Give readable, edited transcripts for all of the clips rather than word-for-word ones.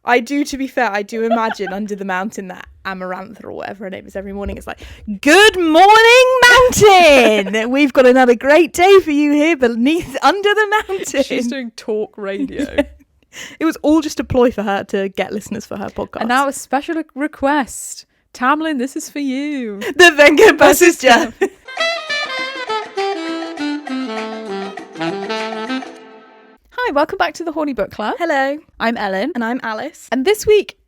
I do, to be fair, I do imagine under the mountain that Amaranth or whatever her name is every morning. It's like, good morning, mountain. We've got another great day for you here beneath, under the mountain. She's doing talk radio. Yeah. It was all just a ploy for her to get listeners for her podcast. And now a special request. Tamlin, this is for you. The Venga Buses Jam. Hi, welcome back to the Horny Book Club. Hello. I'm Ellen. And I'm Alice. And this week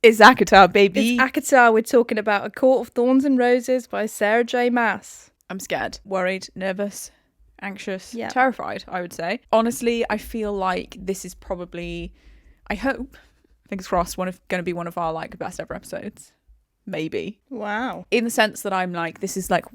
is ACOTAR, baby. It's ACOTAR. We're talking about A Court of Thorns and Roses by Sarah J. Maas. I'm scared, worried, nervous, anxious, Yeah. terrified, I would say. Honestly, I feel like this is probably, I hope, fingers crossed, going to be one of our like best ever episodes. Maybe. Wow. In the sense that I'm like, this is like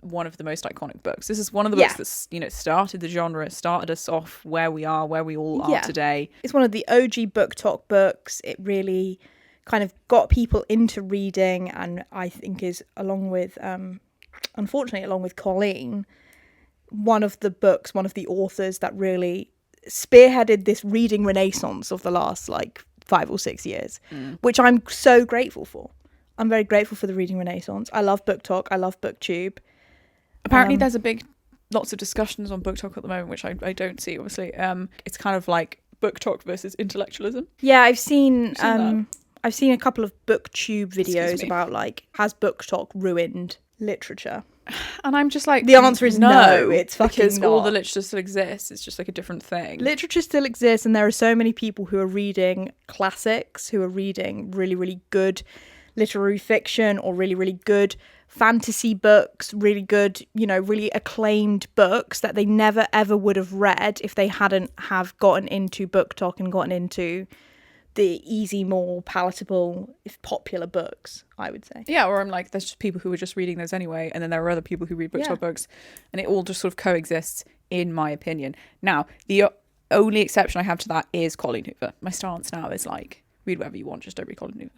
one of the most iconic books. This is one of the books that's, you know, started the genre, started us off where we are, where we all are today. It's one of the OG book talk books. It really kind of got people into reading, and I think is, along with, unfortunately, along with Colleen, one of the authors that really spearheaded this reading renaissance of the last like 5 or 6 years, which I'm so grateful for. I'm very grateful for the reading renaissance. I love book talk. I love booktube. Apparently there's lots of discussions on book talk at the moment, which I don't see, obviously. It's kind of like book talk versus intellectualism. Yeah, I've seen a couple of booktube videos about like, has book talk ruined literature? And I'm just like, the answer is no, it's fucking because not. all the literature still exists. It's just like a different thing. Literature still exists, and there are so many people who are reading classics, who are reading really, really good literary fiction or really, really good fantasy books, really good, you know, really acclaimed books that they never ever would have read if they hadn't have gotten into book talk and gotten into the easy, more palatable, if popular books, I would say. Yeah, or I'm like, there's just people who are just reading those anyway, and then there are other people who read book talk books, and it all just sort of coexists, in my opinion. Now, the only exception I have to that is Colleen Hoover. My stance now is like, read whatever you want, just don't read Colleen Hoover.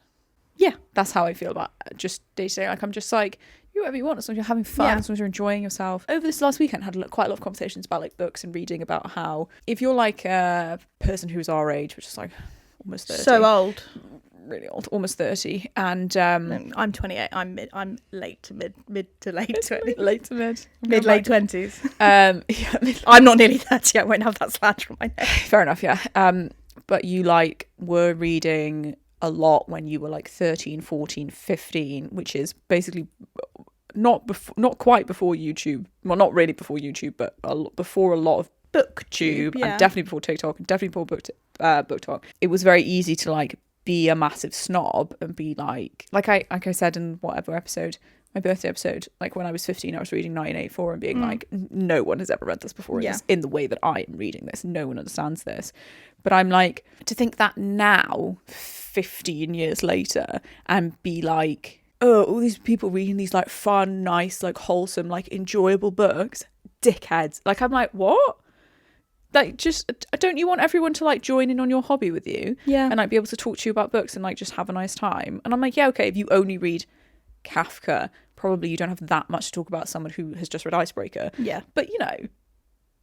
Yeah. That's how I feel about just day to day. Like, I'm just like, do whatever you want, as long as you're having fun, as long as you're enjoying yourself. Over this last weekend, I had quite a lot of conversations about like books and reading, about how if you're like a person who's our age, which is like almost 30. So old. Really old, almost 30. And I'm 28. I'm late to mid to late 20s. Late to mid. Late 20s. Yeah, I'm not nearly 30. I won't have that slash on my neck. Fair enough, yeah. But you like were reading a lot when you were like 13, 14, 15, which is basically not quite before YouTube. Well, not really before YouTube, but before a lot of booktube, and definitely before TikTok, and definitely before book talk. It was very easy to like be a massive snob and be like I said in whatever episode, my birthday episode, like when I was 15, I was reading 1984 and being like, no one has ever read this before in the way that I am reading this. No one understands this. But I'm like, to think that now, 15 years later, and be like, oh, all these people reading these like fun, nice, like wholesome, like enjoyable books, dickheads. Like, I'm like, what? Like, just, don't you want everyone to like join in on your hobby with you? Yeah. And like be able to talk to you about books and like just have a nice time? And I'm like, yeah, okay, if you only read Kafka, probably you don't have that much to talk about someone who has just read Icebreaker. Yeah. But you know,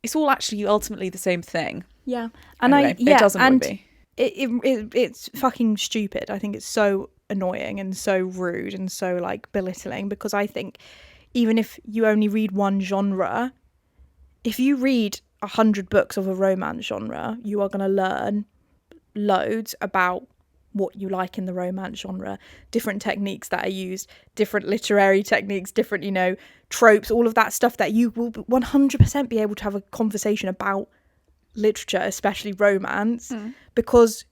it's all actually ultimately the same thing. Yeah. And anyway, it doesn't want to be. It's fucking stupid. I think it's so annoying and so rude and so like belittling, because I think even if you only read one genre, if you read 100 books of a romance genre, you are going to learn loads about what you like in the romance genre, different techniques that are used, different literary techniques, different, you know, tropes, all of that stuff that you will 100% be able to have a conversation about literature, especially romance, because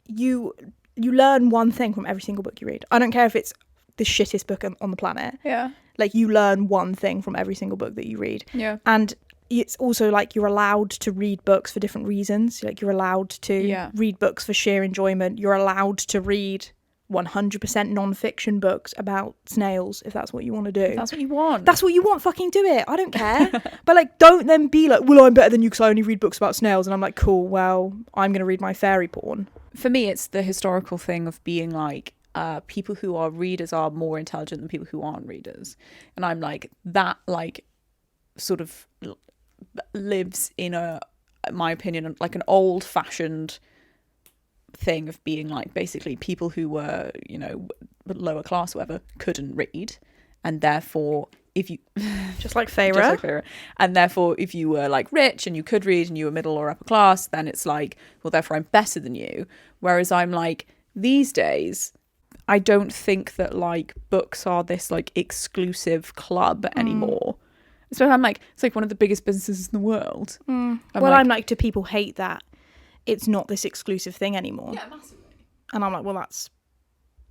you learn one thing from every single book you read. I don't care if it's the shittest book on the planet. Yeah. Like, you learn one thing from every single book that you read. Yeah. And it's also like you're allowed to read books for different reasons. Like, you're allowed to read books for sheer enjoyment. You're allowed to read 100% non-fiction books about snails if that's what you want to do. If that's what you want. That's what you want. Fucking do it. I don't care. But like, don't then be like, well, I'm better than you because I only read books about snails. And I'm like, cool, well, I'm going to read my fairy porn. For me, it's the historical thing of being like, people who are readers are more intelligent than people who aren't readers. And I'm like, that like sort of lives in my opinion, like an old-fashioned thing of being like, basically people who were, you know, lower class or whatever couldn't read, and therefore if you just like Feyre, and therefore if you were like rich and you could read and you were middle or upper class, then it's like, well, therefore I'm better than you. Whereas I'm like, these days I don't think that like books are this like exclusive club anymore. So I'm like, it's like one of the biggest businesses in the world. I'm like, do people hate that it's not this exclusive thing anymore? Yeah, massively. And I'm like, well, that's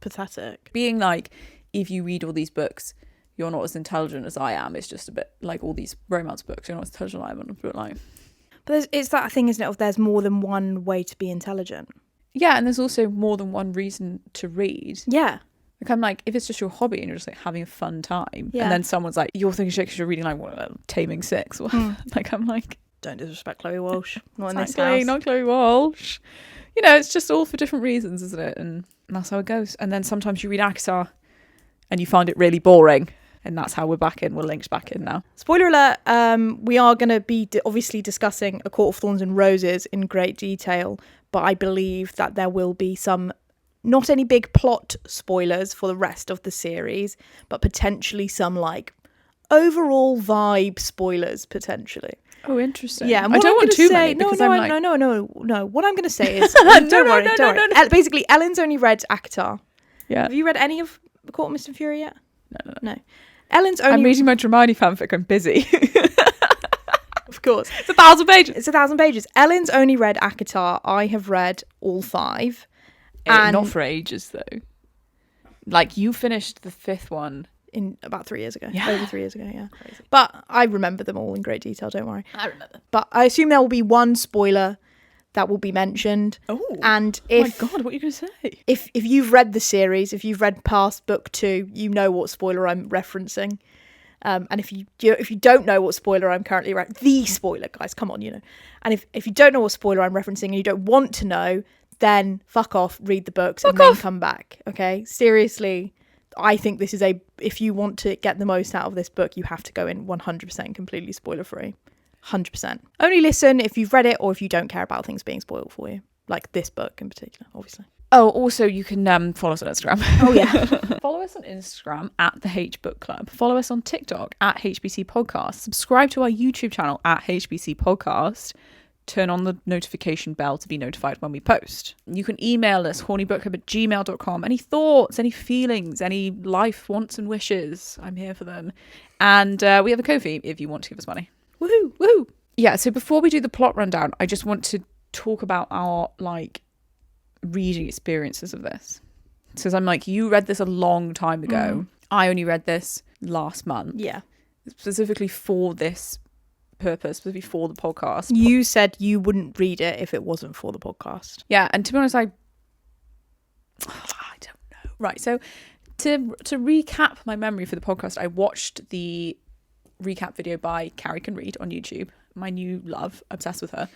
pathetic. Being like, if you read all these books, you're not as intelligent as I am. It's just a bit like all these romance books, you're not as intelligent as I am. But like, but it's that thing, isn't it, of there's more than one way to be intelligent. Yeah, and there's also more than one reason to read. Yeah. Like, I'm like, if it's just your hobby and you're just like having a fun time, Yeah. and then someone's like, you're thinking shit because you're reading like what, Taming Six, or like, I'm like, don't disrespect Chloe Walsh. Not in this exactly, house. not Chloe Walsh. You know, it's just all for different reasons, isn't it? And that's how it goes. And then sometimes you read ACOTAR and you find it really boring. And that's how we're back in. We're linked back in now. Spoiler alert, we are going to be obviously discussing A Court of Thorns and Roses in great detail, but I believe that there will be some, not any big plot spoilers for the rest of the series, but potentially some like overall vibe spoilers, potentially. Oh, interesting. Yeah, and I don't want too many no. because I'm like... No. What I'm going to say is, don't worry. No. Basically, Ellen's only read ACOTAR. Yeah. Have you read any of The Court of Mist and Fury yet? No. Ellen's only... I'm reading my Hermione fanfic. I'm busy. Of course. It's 1,000 pages. It's 1,000 pages. Ellen's only read ACOTAR. I have read all 5. And Not for ages, though. Like, you finished the 5th one. in about 3 years ago. Yeah. Over 3 years ago, yeah. Crazy. But I remember them all in great detail, don't worry. I remember. But I assume there will be one spoiler that will be mentioned. Oh. And if... Oh my God, what are you going to say? If you've read the series, if you've read past book 2, you know what spoiler I'm referencing. And if you don't know what spoiler I'm currently the spoiler, guys, come on, you know. And if you don't know what spoiler I'm referencing and you don't want to know, then fuck off, read the books, and then come back. Okay, seriously, I think this is if you want to get the most out of this book, you have to go in 100% completely spoiler free. 100%. Only listen if you've read it or if you don't care about things being spoiled for you. Like this book in particular, obviously. Oh, also you can follow us on Instagram. Oh, yeah. Follow us on Instagram at the H Book Club. Follow us on TikTok at HBC Podcast. Subscribe to our YouTube channel at HBC Podcast. Turn on the notification bell to be notified when we post. You can email us, hornybookclub@gmail.com. Any thoughts, any feelings, any life wants and wishes, I'm here for them. And we have a Ko-fi if you want to give us money. Woohoo! Woohoo! Yeah, so before we do the plot rundown, I just want to talk about our reading experiences of this. So I'm like, you read this a long time ago. I only read this last month. Yeah. Specifically for this purpose, specifically for the podcast. You said you wouldn't read it if it wasn't for the podcast. Yeah, and to be honest, I don't know. Right, so to recap my memory for the podcast, I watched the recap video by Carrie Can Read on YouTube. My new love, obsessed with her.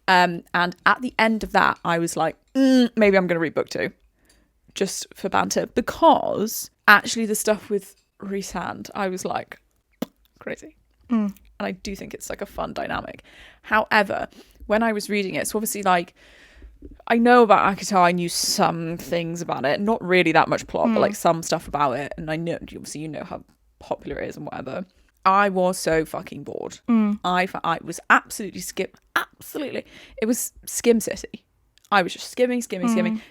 And at the end of that, I was like, maybe I'm going to read book 2. Just for banter. Because actually the stuff with Rhysand, I was like, crazy. And I do think it's like a fun dynamic. However, when I was reading it, so obviously like, I know about ACOTAR, I knew some things about it. Not really that much plot, but like some stuff about it. And I know, obviously you know how popular it is and whatever. I was so fucking bored. I was absolutely it was Skim City. I was just skimming.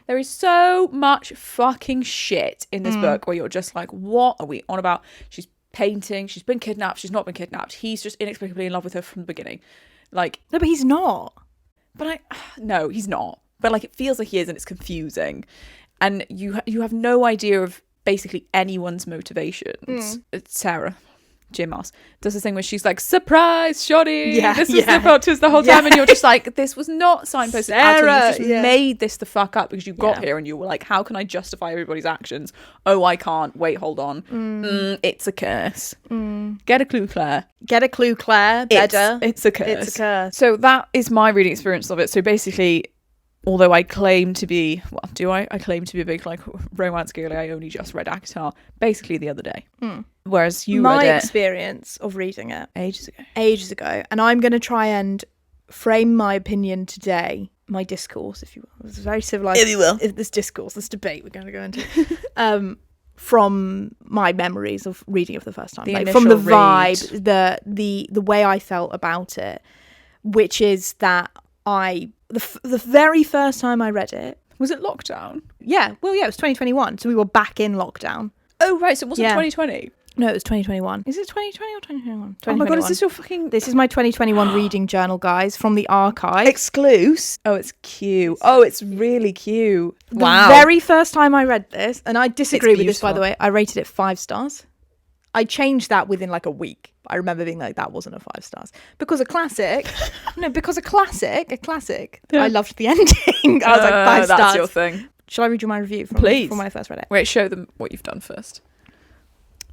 There is so much fucking shit in this book where you're just like, what are we on about? She's painting, she's been kidnapped, she's not been kidnapped. He's just inexplicably in love with her from the beginning. Like, No, but he's not. but no, he's not. But like, it feels like he is, and it's confusing. And you have no idea of basically anyone's motivations. It's Sarah. Jim Maas does this thing where she's like, surprise, shoddy. This is the plot twist the whole time. And you're just like, this was not signposted at all. You just made this the fuck up because you got here and you were like, how can I justify everybody's actions? Oh, I can't. Wait, hold on. It's a curse. Get a clue, Claire. Get a clue, Claire. Better. It's a curse. It's a curse. So that is my reading experience of it. So basically, although I claim to be, well, do I? I claim to be a big like romance girly. I only just read ACOTAR basically the other day. Whereas you read it... My experience of reading it... Ages ago. And I'm going to try and frame my opinion today my discourse, if you will. It was very civilized. If you will. This discourse, this debate we're going to go into. From my memories of reading it for the first time. The From the initial vibe, the way I felt about it, which is that the very first time I read it. Was it lockdown? Yeah, it was 2021. So we were back in lockdown. Oh, right. So it wasn't 2020. No, it was 2021. Is it 2020 or 2021? Oh my God, is this your fucking... This is my 2021 reading journal, guys, from the archive. Exclusive? Oh, it's cute. Oh, it's really cute. The very first time I read this, and I disagree with this, by the way, I rated it 5 stars. I changed that within like a week. I remember being like, that wasn't a 5 stars. Because a classic, Yeah. I loved the ending. I was like, 5 stars. That's your thing. Shall I read you my review from when I first read it? Wait, show them what you've done first.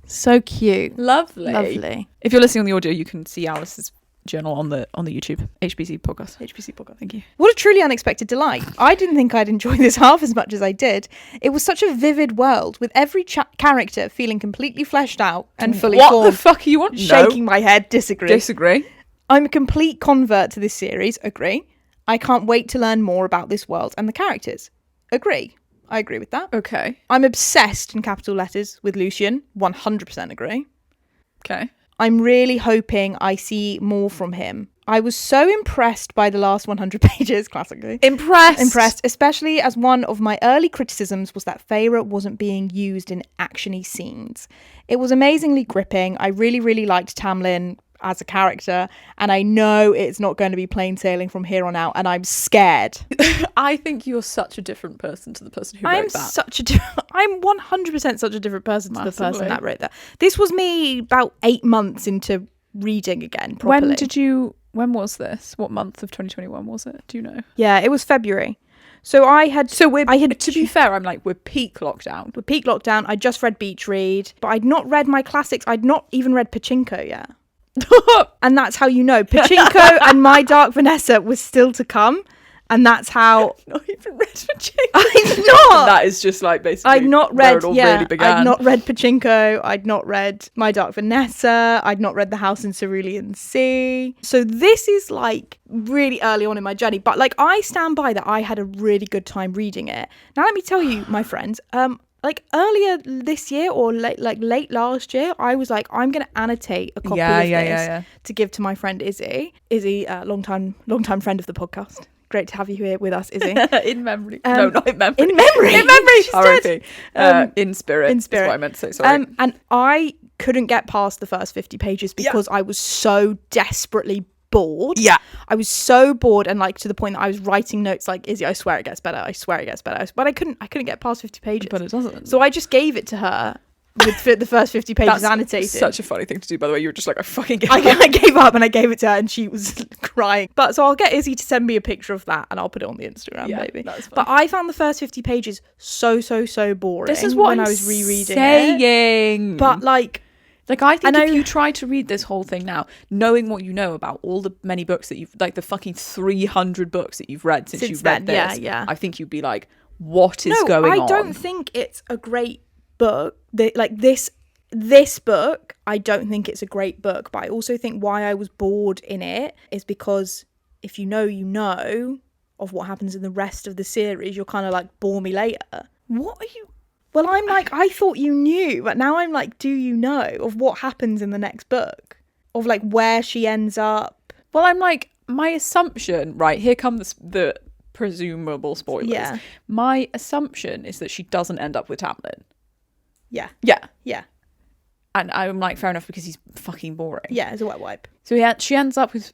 So cute. Lovely. If you're listening on the audio, you can see Alice's journal on the YouTube. HBC podcast. Thank you. What a truly unexpected delight. I didn't think I'd enjoy this half as much as I did. It was such a vivid world, with every character feeling completely fleshed out and fully formed. What the fuck you want? Shaking my head. Disagree. I'm a complete convert to this series. Agree. I can't wait to learn more about this world and the characters. Agree. I agree with that. Okay. I'm obsessed, in capital letters, with Lucian. 100% agree. Okay. I'm really hoping I see more from him. I was so impressed by the last 100 pages, classically. Impressed, especially as one of my early criticisms was that Feyre wasn't being used in action-y scenes. It was amazingly gripping. I really, really liked Tamlin as a character, and I know it's not going to be plain sailing from here on out, and I'm scared. I think you're such a different person to the person who wrote that. I'm 100% such a different person to the person that wrote that. This was me about 8 months into reading again properly. When was this? What month of 2021 was it? Do you know? Yeah, it was February. So to be fair, I'm like, we're peak lockdown. I just read Beach Read, but I'd not read my classics. I'd not even read Pachinko yet. And that's how you know Pachinko and My Dark Vanessa was still to come, and that's how not even read Pachinko. I've not. That is just like basically I'd not read. Where it all really began. I'd not read Pachinko. I'd not read My Dark Vanessa. I'd not read The House in Cerulean Sea. So this is like really early on in my journey, but like I stand by that I had a really good time reading it. Now let me tell you, my friends, like earlier this year or late last year, I was like, I'm going to annotate a copy of this to give to my friend Izzy. Izzy, long-time friend of the podcast. Great to have you here with us, Izzy. In memory. No, not in memory. In memory. In spirit. In spirit. That's what I meant to say, sorry. And I couldn't get past the first 50 pages because I was so desperately bored. Yeah. I was so bored, and like to the point that I was writing notes like, Izzy, I swear it gets better. But I couldn't get past 50 pages. But it doesn't. So I just gave it to her with the first 50 pages annotated. Such a funny thing to do, by the way. You were just like, I fucking gave up. I gave up and I gave it to her, and she was crying. But so I'll get Izzy to send me a picture of that, and I'll put it on the Instagram, maybe. That's fine. But I found the first 50 pages so boring. This is what I was rereading it. But like I think if you try to read this whole thing now, knowing what you know about all the many books that you've, like the fucking 300 books that you've read since you've read this, I think you'd be like, what is going on? I don't think it's a great book. This book, I don't think it's a great book, but I also think why I was bored in it is because if you know of what happens in the rest of the series, you're kind of like, bore me later. What are you... Well, I'm like, I thought you knew, but now I'm like, do you know of what happens in the next book? Of like where she ends up? Well, I'm like, my assumption, right, here come the presumable spoilers. Yeah. My assumption is that she doesn't end up with Tamlin. Yeah. Yeah. And I'm like, fair enough, because he's fucking boring. Yeah, it's a wet wipe. So she ends up with...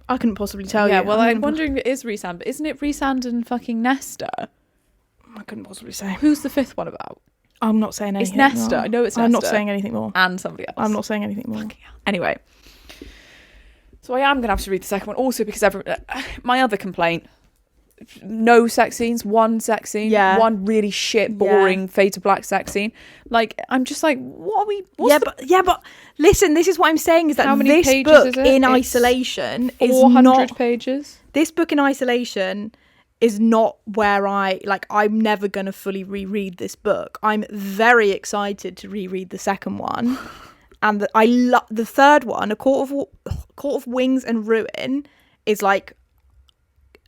I couldn't possibly tell you. Yeah, well, I'm wondering if it is Rhysand, but isn't it Rhysand and fucking Nesta? I couldn't possibly say. Who's the fifth one about? I'm not saying anything. It's Nesta. More. I know it's Nesta. I'm not saying anything more. And somebody else. I'm not saying anything more. Anyway. So I am going to have to read the second one. Also because my other complaint, no sex scenes, one sex scene, one really shit, boring fade to black sex scene. Like, I'm just like, what are we... But listen, this is what I'm saying is that this book in isolation is not... 400 pages? This book in isolation is not where I'm never going to fully reread this book. I'm very excited to reread the second one. And I love the third one, A Court of Wings and Ruin, is like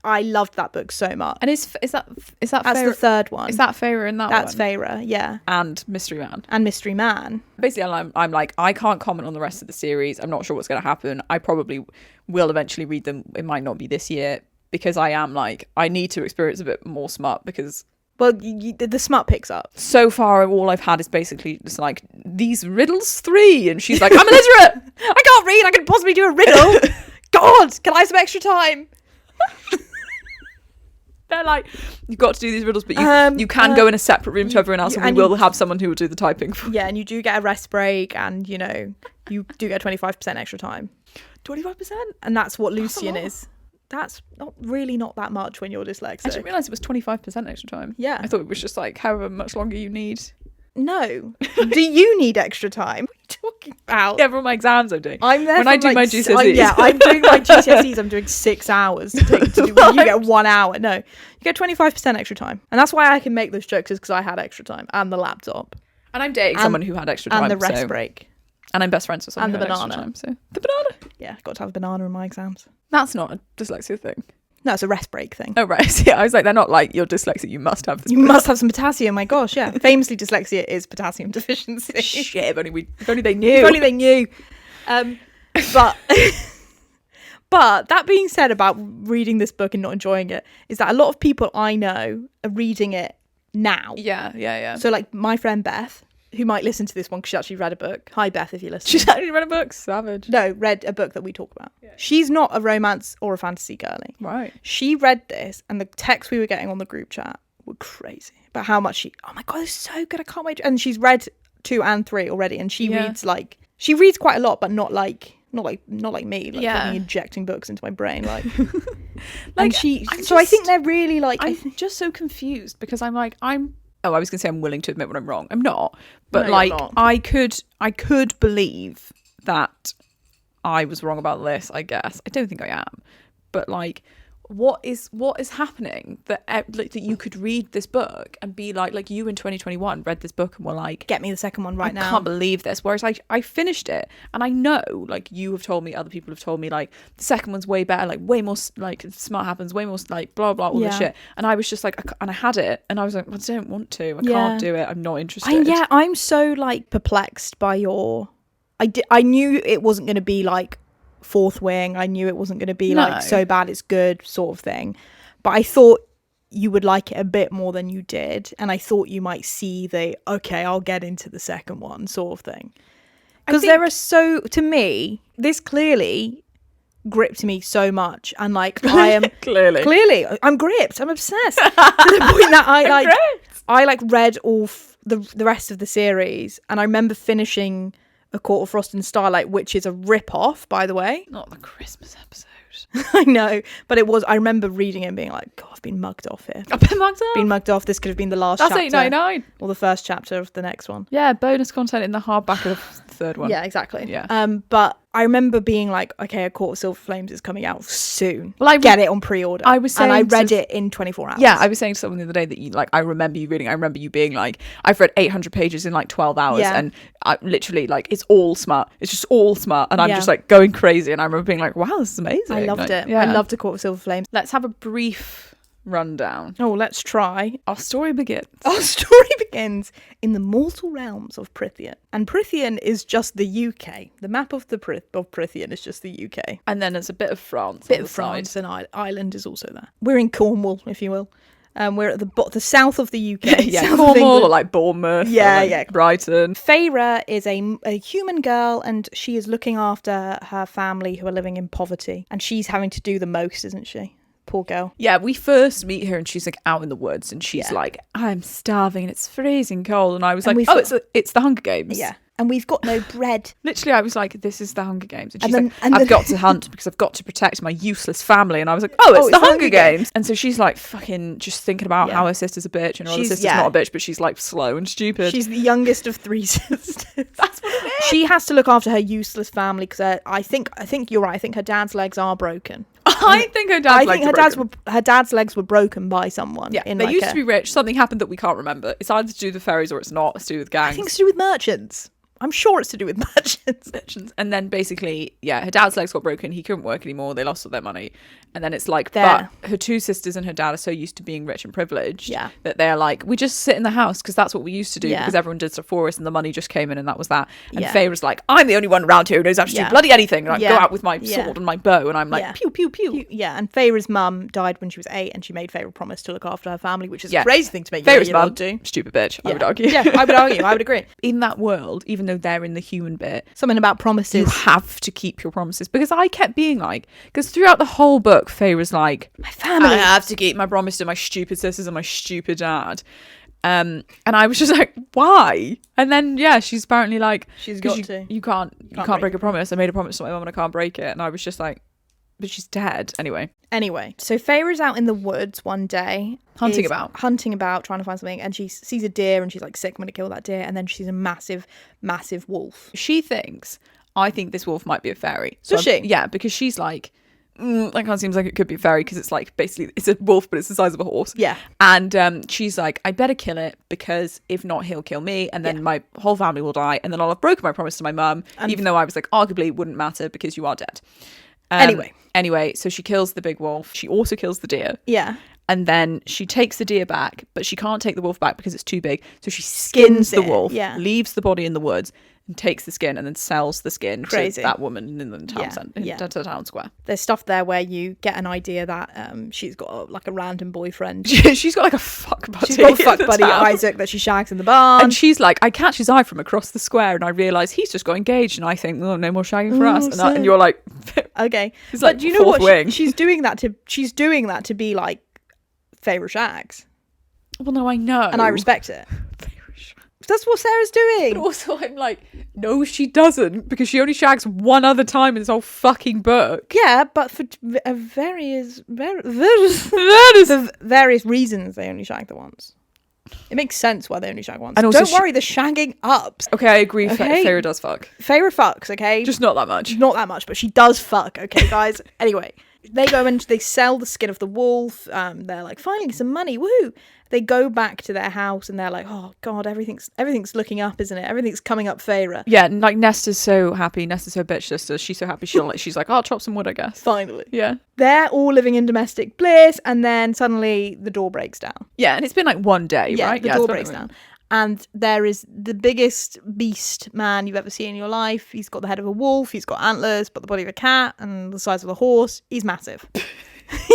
I loved that book so much. And is that That's Feyre, the third one. is that Feyre in that That's one? Feyre, yeah. And Mystery Man. And Mystery Man. Basically, I'm like, I can't comment on the rest of the series. I'm not sure what's going to happen. I probably will eventually read them. It might not be this year, because I am like, I need to experience a bit more smut, because... Well, the smut picks up. So far, all I've had is basically just like, these riddles 3. And she's like, I'm illiterate. I can't read. I can possibly do a riddle. God, can I have some extra time? They're like, you've got to do these riddles, but you can go in a separate room to everyone else, and we will have someone who will do the typing for you. Yeah, and you do get a rest break, and, you know, you do get 25% extra time. 25%? And that's what Lucian is. That's not that much when you're dyslexic. I didn't realise it was 25% extra time. Yeah. I thought it was just like however much longer you need. No. Do you need extra time? What are you talking about? Yeah, for all my exams I'm doing. I'm there when I do my GCSEs. I'm doing my GCSEs. I'm doing 6 hours to do. You get 1 hour. No, you get 25% extra time, and that's why I can make those jokes, is because I had extra time and the laptop. And I'm dating someone who had extra time, and the rest break. And I'm best friends with someone and who the had banana. extra time. So the banana. Yeah, got to have a banana in my exams. That's not a dyslexia thing. No, it's a rest break thing. Oh right. Yeah, I was like, they're not like, you're dyslexic, you must have this. You must have some potassium. My gosh, yeah. Famously, dyslexia is potassium deficiency. Shit, if only they knew. If only they knew. But but that being said about reading this book and not enjoying it, is that a lot of people I know are reading it now. Yeah. So like my friend Beth, who might listen to this one because she actually read a book. Hi Beth, if you're listening. She's actually read a book? Savage. No, read a book that we talk about. Yeah. She's not a romance or a fantasy girly. Right. She read this, and the texts we were getting on the group chat were crazy about how much oh my god, it's so good, I can't wait. And she's read 2 and 3 already, and she reads quite a lot, but not like me, like fucking injecting books into my brain, like and I think they're really like, I'm just so confused, because I was gonna say I'm willing to admit when I'm wrong. I'm not, but no, like not. I could believe that I was wrong about this. I guess I don't think I am, but like, what is happening that like that you could read this book and be like you in 2021 read this book and were like, get me the second one right now. I can't believe this. Whereas I finished it, and I know, like, you have told me, other people have told me, like, the second one's way better, like way more like smart happens, way more like blah blah all this shit. And I was just like, and I had it, and I was like, I don't want to. I can't do it. I'm not interested. I'm so like perplexed by your. I knew it wasn't going to be like Fourth Wing. I knew it wasn't going to be like so bad it's good sort of thing, but I thought you would like it a bit more than you did, and I thought you might see I'll get into the second one sort of thing, because there are to me this clearly gripped me so much, and like I am clearly I'm gripped, I'm obsessed to the point that I read all the rest of the series, and I remember finishing A Court of Frost and Starlight, which is a rip-off, by the way. Not the Christmas episode. I know, but it was. I remember reading it and being like, God, I've been mugged off here. I've been mugged off? Been mugged off. This could have been the last chapter. That's $8.99. Or the first chapter of the next one. Yeah, bonus content in the hardback of the third one. Yeah, exactly. Yeah. But I remember being like, okay, A Court of Silver Flames is coming out soon. Well, get it on pre-order. I was saying, and I read it in 24 hours. Yeah, I was saying to someone the other day that you like. I remember you reading. I remember you being like, I've read 800 pages in like 12 hours, and I literally like it's all smart. It's just all smart, and I'm just like going crazy. And I remember being like, wow, this is amazing. I loved it. Yeah. I loved A Court of Silver Flames. Let's have a brief rundown. Oh, let's try. Our story begins. Our story begins in the mortal realms of Prythian. And Prythian is just the UK. The map of Prythian is just the UK. And then there's a bit of France. Bit of France, and Ireland is also there. We're in Cornwall, if you will. We're at the south of the UK. Yeah, Cornwall, or like Bournemouth. Yeah, or like Brighton. Feyre is a human girl, and she is looking after her family who are living in poverty. And she's having to do the most, isn't she? Poor girl. Yeah, we first meet her and she's like out in the woods, and she's like, I'm starving and it's freezing cold. And I was like, it's the Hunger Games. Yeah. And we've got no bread. Literally, I was like, this is the Hunger Games. And she's like, I've got to hunt because I've got to protect my useless family. And I was like, it's the Hunger Games. And so she's like fucking just thinking about how her sister's a bitch, and her other sister's not a bitch, but she's like slow and stupid. She's the youngest of 3 sisters. That's what it is. She has to look after her useless family because I think you're right. I think her dad's legs are broken. I think her dad's legs were broken by someone. Yeah, they used to be rich. Something happened that we can't remember. It's either to do with the fairies or it's not. It's to do with gangs. I think it's to do with merchants. I'm sure it's to do with merchants. And then basically, yeah, her dad's legs got broken. He couldn't work anymore. They lost all their money. And then it's like, There. but her two sisters and her dad are so used to being rich and privileged Yeah. that they're like, we just sit in the house because that's what we used to do Yeah. because everyone did stuff for us and the money just came in and that was that. And Yeah. Feyre's like, I'm the only one around here who knows how to do Yeah. bloody anything. And I Yeah. go out with my Yeah. sword and my bow and I'm like, Yeah. pew, pew, pew. Yeah, and Feyre's mum died when she was 8, and she made Feyre a promise to look after her family, which is Yeah. a crazy thing to make Feyre's your mum, old do. stupid bitch, I Yeah. would argue. Yeah, I would argue. I would agree. In that world, even though they're in the human bit, Something about promises. you have to keep your promises because I kept being like, because throughout the whole book, Faye was like, My family. I have to keep my promise to my stupid sisters and my stupid dad. And I was just like, why? And then yeah, she's apparently like, She's 'cause got to. you can't break a promise. I made a promise to my mum and I can't break it. And I was just like, but she's dead anyway. Anyway, so Feyre is out in the woods one day. Hunting is about. Hunting about, trying to find something. And she sees a deer and she's like, sick, I'm going to kill that deer. And then she sees a massive, massive wolf. She thinks, I think this wolf might be a fairy. Does she? Yeah, because she's like, that kind of seems like it could be a fairy because it's like basically it's a wolf but it's the size of a horse. Yeah. And she's like, I better kill it because if not he'll kill me and then my whole family will die and then I'll have broken my promise to my mum, even though I was like, arguably it wouldn't matter because you are dead. Anyway, so she kills the big wolf. She also kills the deer. Yeah. And then she takes the deer back, but she can't take the wolf back because it's too big. So she skins the it, wolf, yeah. leaves the body in the woods, and takes the skin and then sells the skin Crazy. to that woman in the town Yeah, centre, yeah. to the town square. There's stuff there where you get an idea that she's got like a random boyfriend. She's got like a fuck buddy. She's got a fuck in the buddy, town. Isaac, that she shags in the barn. And she's like, I catch his eye from across the square and I realise he's just got engaged and I think, oh, no more shagging for us. And you're like, okay. it's like but do you know fourth what? wing. She's doing that to be like Feyre shags. Well, no, I know. And I respect it. That's what Sarah's doing. But also, I'm like, no, she doesn't, because she only shags one other time in this whole fucking book. Yeah, but for various reasons, they only shag the once. It makes sense why they only shag once. And also Don't worry, the shagging ups. Okay, I agree. Okay. Feyre does fuck. Feyre fucks, okay? Just not that much. Not that much, but she does fuck, okay, guys? Anyway, they go and they sell the skin of the wolf. They're like, finally, some money, woo! They go back to their house and they're like, oh god, everything's looking up, isn't it? Everything's coming up, Feyre. Yeah, and like Nesta's so happy. Nesta's her bitch sister. She's so happy. She's like, I'll chop some wood, I guess. Finally. Yeah. They're all living in domestic bliss, and then suddenly the door breaks down. Yeah, and it's been like one day, Yeah, right? the door breaks down. And there is the biggest beast man you've ever seen in your life. He's got the head of a wolf, he's got antlers, but the body of a cat, and the size of a horse. He's massive.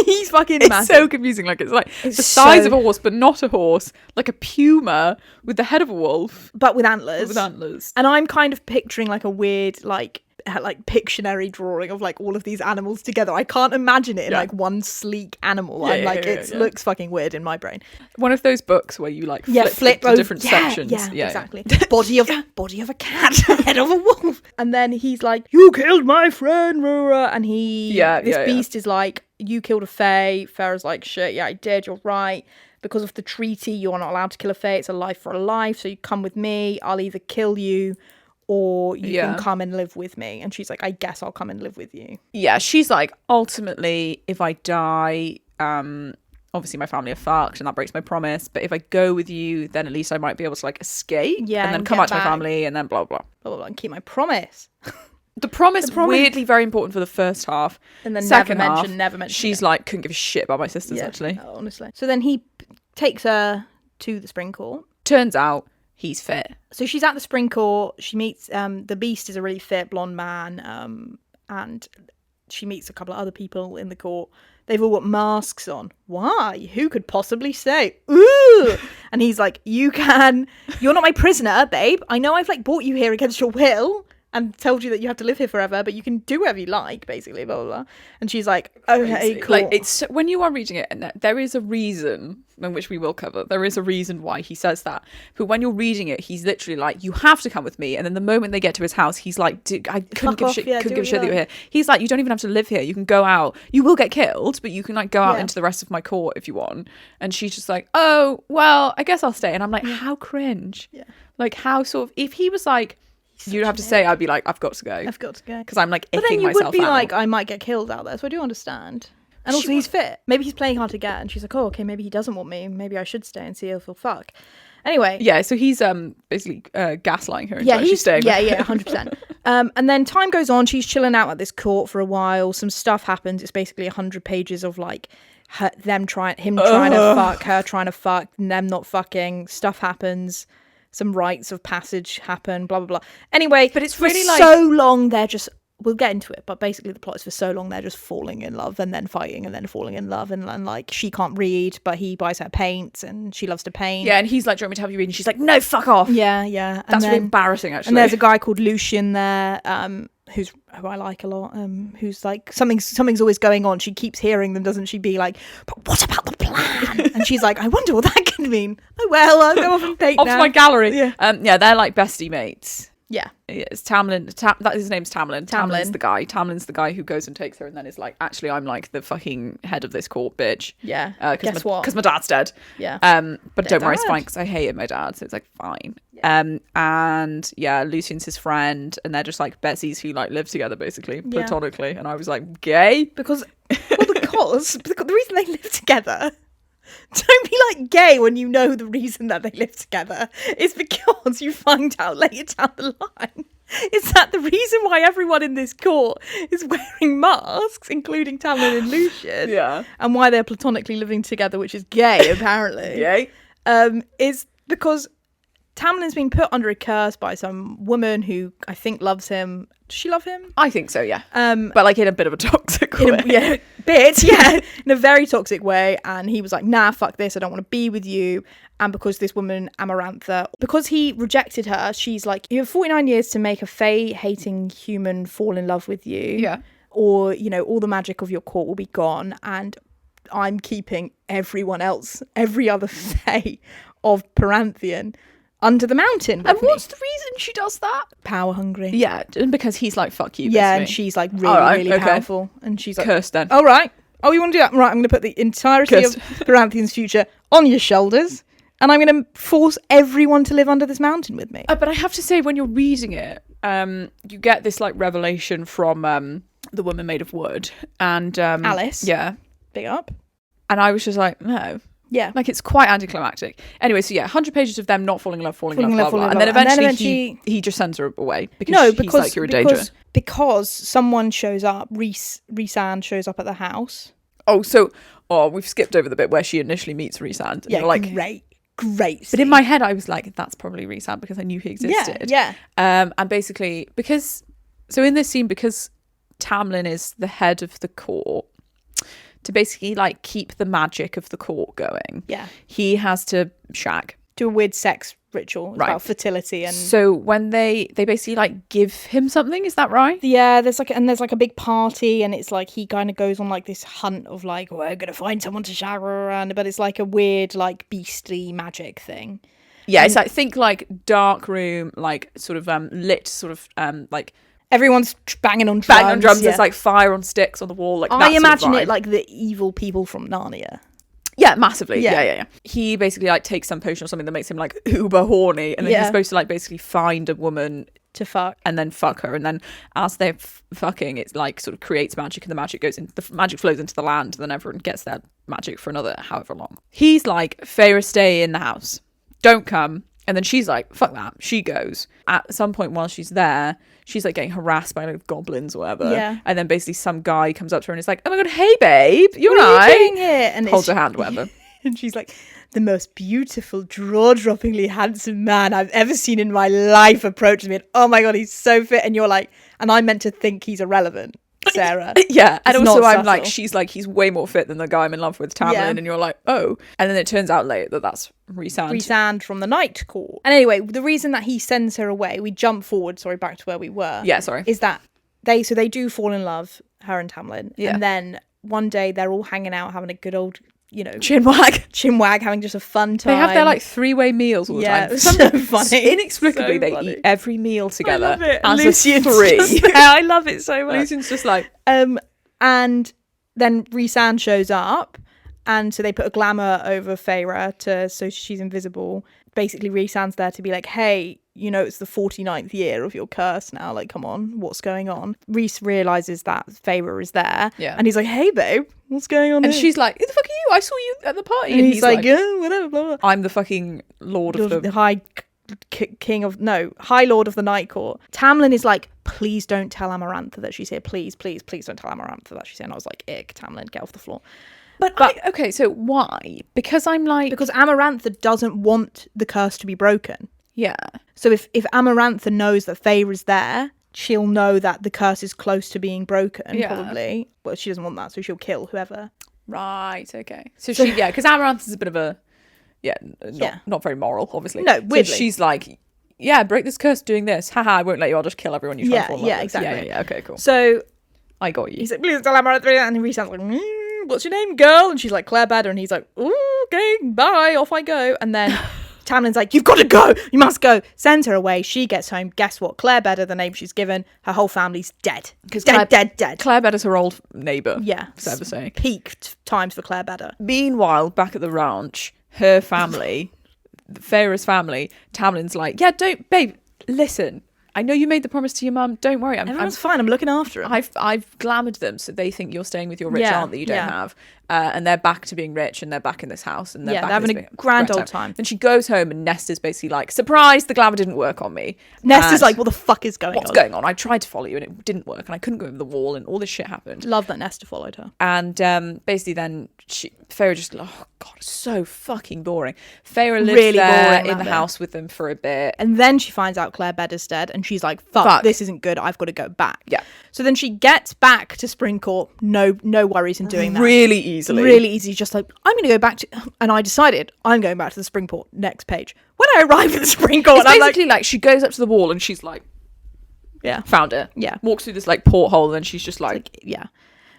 He's fucking It's massive. so confusing. Like, it's like It's the size so- of a horse, but not a horse. Like a puma with the head of a wolf. But with antlers. With antlers. And I'm kind of picturing like a weird, like Pictionary drawing of like all of these animals together. I can't imagine it in like one sleek animal. Yeah, I'm like, yeah, it yeah. looks fucking weird in my brain. One of those books where you like flip to over- different sections. Yeah, exactly. Body of a cat, head of a wolf. And then he's like, you killed my friend, Rura. And this beast is like, you killed a fae. Farah's like, shit, yeah, I did, you're right. Because of the treaty, you're not allowed to kill a fae. It's a life for a life. So you come with me. I'll either kill you or you can come and live with me. And she's like, I guess I'll come and live with you. Yeah, she's like, ultimately, if I die, obviously my family are fucked and that breaks my promise. But if I go with you, then at least I might be able to like escape. Yeah, and then and come get back to my back. family and then blah, blah, Blah, blah, blah, and keep my promise. The promise, weirdly very important for the first half. And then Second never half, mention. She's like, couldn't give a shit about my sisters, actually. Honestly. So then he takes her to the spring court. Turns out he's fit. So she's at the spring court. She meets the beast is a really fit blonde man, and she meets a couple of other people in the court. They've all got masks on. Why? Who could possibly say? Ooh! And he's like, you're not my prisoner, babe. I know I've like brought you here against your will and told you that you have to live here forever, but you can do whatever you like, basically, blah, blah, blah. And she's like, okay, cool. Like, it's when you are reading it, and there is a reason, in which we will cover, there is a reason why he says that. But when you're reading it, he's literally like, you have to come with me. And then the moment they get to his house, he's like, I couldn't give a shit, couldn't give a shit that you're here. He's like, you don't even have to live here. You can go out. You will get killed, but you can like go out into the rest of my court if you want. And she's just like, oh, well, I guess I'll stay. And I'm like, how cringe. Yeah. Like, how sort of, if he was like, you'd have to say, I'd be like, I've got to go. I've got to go. Because I'm like icking myself. But then you myself would be out. like, I might get killed out there, so I do understand. And also, he's fit. Maybe he's playing hard to get, and she's like, oh, okay, maybe he doesn't want me. Maybe I should stay and see if he'll fuck. Anyway. Yeah, so he's basically gaslighting her until she's staying. Yeah, 100%. And then time goes on. She's chilling out at this court for a while. Some stuff happens. It's basically 100 pages of like him trying to fuck, her trying to fuck, them not fucking. Stuff happens. Some rites of passage happen. Blah blah blah. Anyway, but it's for really like so long they're just. We'll get into it, but basically the plot is for so long they're just falling in love and then fighting and then falling in love and like she can't read but he buys her paints and she loves to paint. Yeah, and he's like, do you want me to help you read? And she's like, no, fuck off. Yeah. That's really embarrassing, actually. And there's a guy called Lucian there, who I like a lot, who's like, something's always going on. She keeps hearing them, doesn't she? Be like, but what about the plan? And she's like, I wonder what that could mean. Oh well, I'll go off and paint off now. to my gallery. Yeah. They're like bestie mates. Yeah. It's Tamlin. His name's Tamlin. Tamlin's the guy. Tamlin's the guy who goes and takes her and then is like, actually, I'm like the fucking head of this court, bitch. Yeah. Guess what? Because my dad's dead. Yeah. But don't worry, it's fine because I hated my dad, so it's like fine. Yeah. And yeah, Lucian's his friend, and they're just like Bessies who like live together basically, platonically. And I was like, gay? Because the reason they live together. Don't be like gay when you know the reason that they live together. It's because you find out later down the line. Is that the reason why everyone in this court is wearing masks, including Tamlin and Lucian? Yeah. And why they're platonically living together, which is gay, apparently. Gay? Is because Tamlin's been put under a curse by some woman who I think loves him. Does she love him? I think so, yeah. But like in a bit of a toxic way. In a very toxic way. And he was like, nah, fuck this, I don't want to be with you. And because this woman, Amarantha, because he rejected her, she's like, you have 49 years to make a fae-hating human fall in love with you. Yeah. Or, you know, all the magic of your court will be gone. And I'm keeping everyone else, every other fae of Peranthian under the mountain. And what's the reason she does that? Power hungry. Yeah, and because he's like, fuck you. Yeah, basically. and she's like really powerful. And she's like, cursed then. All right. Oh, you want to do that? Right, I'm going to put the entirety of Peranthian's future on your shoulders. And I'm going to force everyone to live under this mountain with me. But I have to say, when you're reading it, you get this like revelation from the woman made of wood. And Alice. Yeah. Big up. And I was just like, no. Yeah. Like, it's quite anticlimactic. Anyway, so yeah, 100 pages of them not falling in love, blah, blah, blah. And then eventually he just sends her away because he's like, you're a danger. Because someone shows up, Rhysand shows up at the house. We've skipped over the bit where she initially meets Rhysand. Yeah, like, great. But in my head, I was like, that's probably Rhysand because I knew he existed. Yeah. And basically, in this scene, because Tamlin is the head of the court, to basically like keep the magic of the court going, he has to shag, do a weird sex ritual about fertility. And so when they basically like give him something, is that right? Yeah, there's like a big party, and it's like he kind of goes on like this hunt of like, we're gonna find someone to shag around, but it's like a weird like beastly magic thing. Yeah, it's like, think like dark room, like sort of lit, sort of like everyone's banging on drums. There's like fire on sticks on the wall. Like I imagine it like the evil people from Narnia. Yeah, massively. Yeah. He basically like takes some potion or something that makes him like uber horny, and then he's supposed to like basically find a woman to fuck and then fuck her, and then as they're fucking, it's like sort of creates magic, and the magic flows into the land, and then everyone gets their magic for another however long. He's like, Feyre, stay in the house, don't come. And then she's like, fuck that. She goes. At some point while she's there, she's like getting harassed by like goblins or whatever. Yeah. And then basically some guy comes up to her and is like, oh my God, hey babe, you're right. What are you doing here? And holds her hand, whatever. And she's like, the most beautiful, jaw-droppingly handsome man I've ever seen in my life approaches me. And oh my God, he's so fit. And you're like, and I'm meant to think he's irrelevant. Sarah. Yeah. And also I'm like, she's like, he's way more fit than the guy I'm in love with, Tamlin. Yeah. And you're like, oh. And then it turns out later that that's Rhysand. Rhysand from the Night Court. And anyway, the reason that he sends her away, we jump forward, back to where we were. Yeah, sorry. Is that they do fall in love, her and Tamlin. Yeah. And then one day they're all hanging out, having a good old, chinwag, having just a fun time. They have their like 3-way meals all the time. Yeah, so funny. Inexplicably, they eat every meal together. I love it. As Lucian's a three. I love it so much. Lucian's just like, and then Rhysand shows up, and so they put a glamour over Feyre so she's invisible. Basically, Rhysand's there to be like, hey, you know, it's the 49th year of your curse now. Like, come on, what's going on? Reese realizes that Feyre is there. Yeah. And he's like, hey, babe, what's going on And here? she's like, who the fuck are you? I saw you at the party. And he's like, yeah, whatever, blah, blah. I'm the fucking Lord of the... High Lord of the Night Court. Tamlin is like, please don't tell Amarantha that she's here. Please, please, please don't tell Amarantha that she's here. And I was like, ick, Tamlin, get off the floor. But okay, so why? Because I'm like... Because Amarantha doesn't want the curse to be broken. Yeah. So if Amarantha knows that Feyre is there, she'll know that the curse is close to being broken, probably. Well, she doesn't want that, so she'll kill whoever. Right, okay. So she, because Amarantha's a bit of a... not very moral, obviously. No, weirdly. So she's like, yeah, break this curse doing this. Haha, I won't let you. I'll just kill everyone you try to fall in love with. Exactly. Yeah, okay, cool. So I got you. He's like, please tell Amarantha. And he sounds like, what's your name, girl? And she's like, Claire Bader. And he's like, ooh, okay, bye, off I go. And then Tamlin's like, you've got to go. You must go. Sends her away. She gets home. Guess what? Claire Bader, the name she's given, her whole family's dead. Dead. Claire Bader's her old neighbour. Yeah. So to say. Peak times for Claire Bader. Meanwhile, back at the ranch, her family, Feyre's family, Tamlin's like, yeah, don't, babe, listen. I know you made the promise to your mum. Don't worry. Everyone's fine. I'm looking after them. I've glamoured them so they think you're staying with your rich aunt that you don't have. And they're back to being rich and they're back in this house. And they're having a grand old time. And she goes home and Nesta's basically like, surprise, the glamour didn't work on me. Nesta's like, what the fuck is going on? What's going on? I tried to follow you and it didn't work. And I couldn't go over the wall and all this shit happened. Love that Nesta followed her. And basically then Feyre just, oh God, so fucking boring. Feyre lives really there in the house with them for a bit. And then she finds out Claire Bader's dead and she's like, fuck, this isn't good. I've got to go back. Yeah. So then she gets back to Spring Court. No worries in doing that. Really easily. Really easy. Just like, I'm going to go back to... And I decided I'm going back to the Spring Court. Next page. When I arrived at the Spring Court... It's basically like she goes up to the wall and she's like... Yeah. Found it. Yeah. Walks through this like porthole and she's just like... Yeah.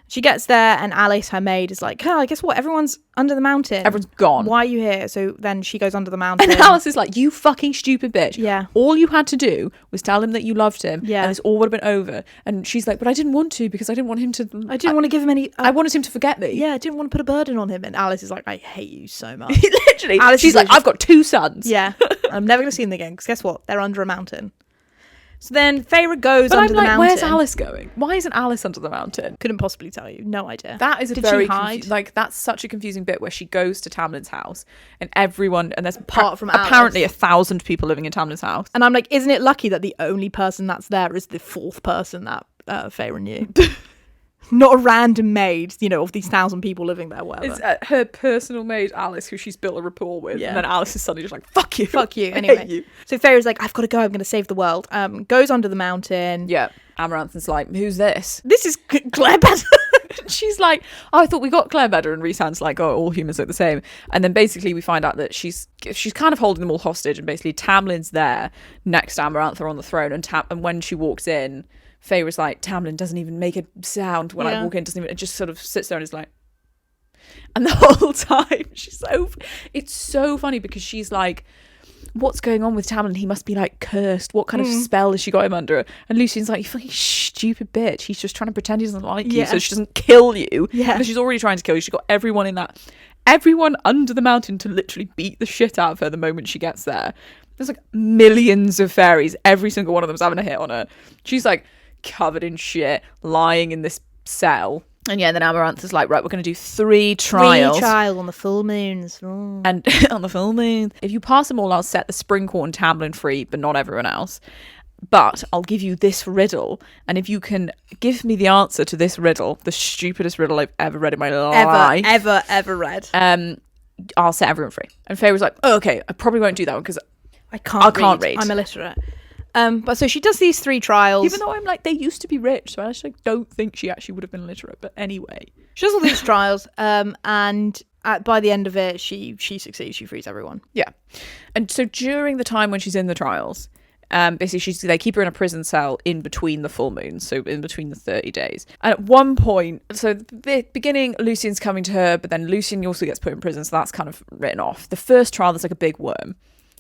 She gets there and Alice, her maid, is like, oh, guess what? Everyone's under the mountain. Everyone's gone. Why are you here? So then she goes under the mountain. And Alice is like, you fucking stupid bitch. Yeah. All you had to do was tell him that you loved him. Yeah. And this all would have been over. And she's like, but I didn't want to because I didn't want him to... I didn't want to give him any... I wanted him to forget me. Yeah, I didn't want to put a burden on him. And Alice is like, I hate you so much. Literally. Alice she's like, I've got 2 sons. Yeah. I'm never going to see them again because guess what? They're under a mountain. So then Feyre goes under the mountain. Where's Alice going? Why isn't Alice under the mountain? Couldn't possibly tell you. No idea. That is a Did very she hide? that's such a confusing bit where she goes to Tamlin's house and everyone and there's Apart from Alice. apparently 1,000 people living in Tamlin's house. And I'm like, isn't it lucky that the only person that's there is the 4th person that Feyre knew? Not a random maid, you know, of these 1,000 people living there, whatever. It's her personal maid, Alice, who she's built a rapport with. Yeah. And then Alice is suddenly just like, fuck you. Fuck you. I Anyway. hate you. So Feyre's like, I've got to go. I'm going to save the world. Goes under the mountain. Yeah. Amarantha's like, who's this? This is Claire Bader. She's like, oh, I thought we got Claire Bader. And Rhysand's like, oh, all humans look the same. And then basically we find out that she's kind of holding them all hostage. And basically Tamlin's there next to Amarantha on the throne. And when she walks in, Feyre's like, Tamlin doesn't even make a sound when I walk in, doesn't even, it just sort of sits there and is like, and the whole time it's so funny because she's like, what's going on with Tamlin? He must be like cursed. What kind of spell has she got him under? And Lucian's like, you fucking stupid bitch. He's just trying to pretend he doesn't like you so she doesn't kill you. Yeah. Because she's already trying to kill you. She's got everyone under the mountain to literally beat the shit out of her the moment she gets there. There's like millions of fairies. Every single one of them's having a hit on her. She's like covered in shit, lying in this cell. And then Amarantha's like, right, we're going to do 3 trials. 3 trials on the full moons. Oh. And on the full moon. If you pass them all, I'll set the Spring Court and Tamlin free, but not everyone else. But I'll give you this riddle. And if you can give me the answer to this riddle, the stupidest riddle I've ever read in my life. Ever read. I'll set everyone free. And Faye was like, oh, okay, I probably won't do that one because I can't read. I'm illiterate. But so she does these 3 trials. Even though I'm like, they used to be rich, so I actually don't think she actually would have been literate. But anyway, she does all these trials, and by the end of it, she succeeds. She frees everyone. Yeah, and so during the time when she's in the trials, basically they keep her in a prison cell in between the full moons, so in between the 30 days. And at one point, so the beginning, Lucian's coming to her, but then Lucian also gets put in prison, so that's kind of written off. The first trial, there's like a big worm.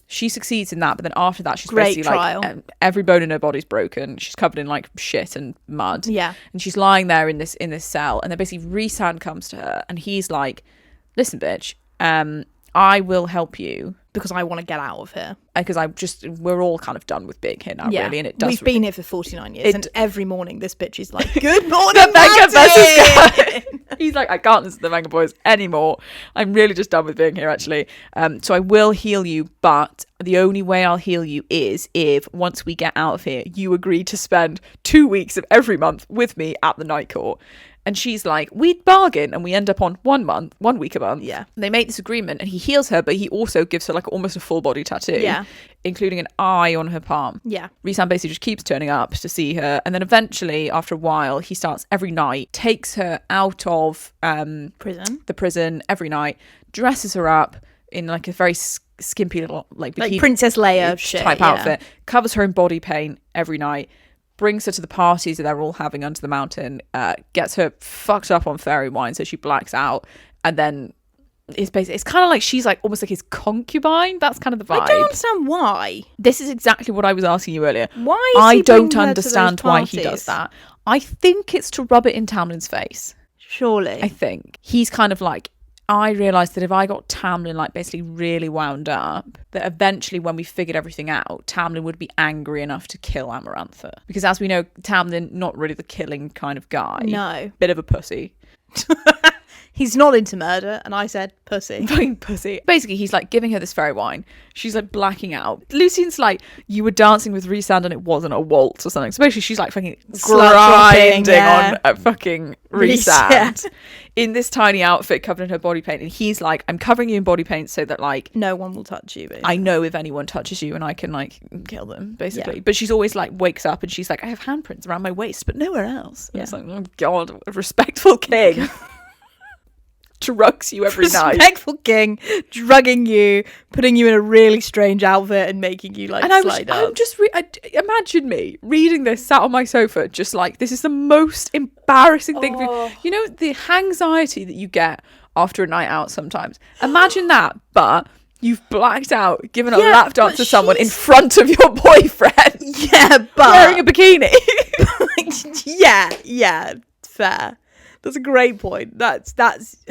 She succeeds in that, but then after that, she's basically like every bone in her body's broken. She's covered in like shit and mud. Yeah, and she's lying there in this cell, and then basically Rhysand comes to her, and he's like, "Listen, bitch, I will help you because I want to get out of here. Because we're all kind of done with being here now, really, and it does. We've been here for 49 years, and every morning this bitch is like, "Good morning, the Venga Martin!" versus guy. He's like, I can't listen to the Venga Boys anymore. I'm really just done with being here, actually. So I will heal you, but the only way I'll heal you is if once we get out of here, you agree to spend 2 weeks of every month with me at the night court. And she's like, we'd bargain, and we end up on 1 week a month. Yeah. And they make this agreement, and he heals her, but he also gives her like almost a full body tattoo. Yeah. Including an eye on her palm. Yeah. Rhysand basically just keeps turning up to see her. And then eventually, after a while, he starts every night, takes her out of the prison every night, dresses her up in like a very skimpy little like Princess Leia shit, type outfit, covers her in body paint every night, brings her to the parties that they're all having under the mountain, gets her fucked up on fairy wine so she blacks out, and then it's kind of like she's like almost like his concubine. That's kind of the vibe. I don't understand why. This is exactly what I was asking you earlier. Why is I he don't bringing her to understand those why he parties? does that. I think it's to rub it in Tamlin's face. Surely. I think he's kind of like, I realised that if I got Tamlin like basically really wound up, that eventually when we figured everything out, Tamlin would be angry enough to kill Amarantha. Because as we know, Tamlin, not really the killing kind of guy. No. Bit of a pussy. He's not into murder, and I said pussy. Fucking pussy. Basically, he's like giving her this fairy wine. She's like blacking out. Lucian's like, you were dancing with Rhysand and it wasn't a waltz or something. So basically, she's like fucking grinding on a fucking Rhysand in this tiny outfit covered in her body paint. And he's like, I'm covering you in body paint so that like no one will touch you. Basically. I know if anyone touches you and I can like kill them, basically. Yeah. But she's always like wakes up and she's like, I have handprints around my waist, but nowhere else. And it's like, oh God, a respectful king. Drugs you every night. Respectful king drugging you, putting you in a really strange outfit and making you like slide up. I'm just imagine me reading this sat on my sofa just like, this is the most embarrassing thing you know, the anxiety that you get after a night out sometimes. Imagine that, but you've blacked out, given a lap dance to someone in front of your boyfriend. Yeah, but wearing a bikini. yeah, fair. That's a great point. That's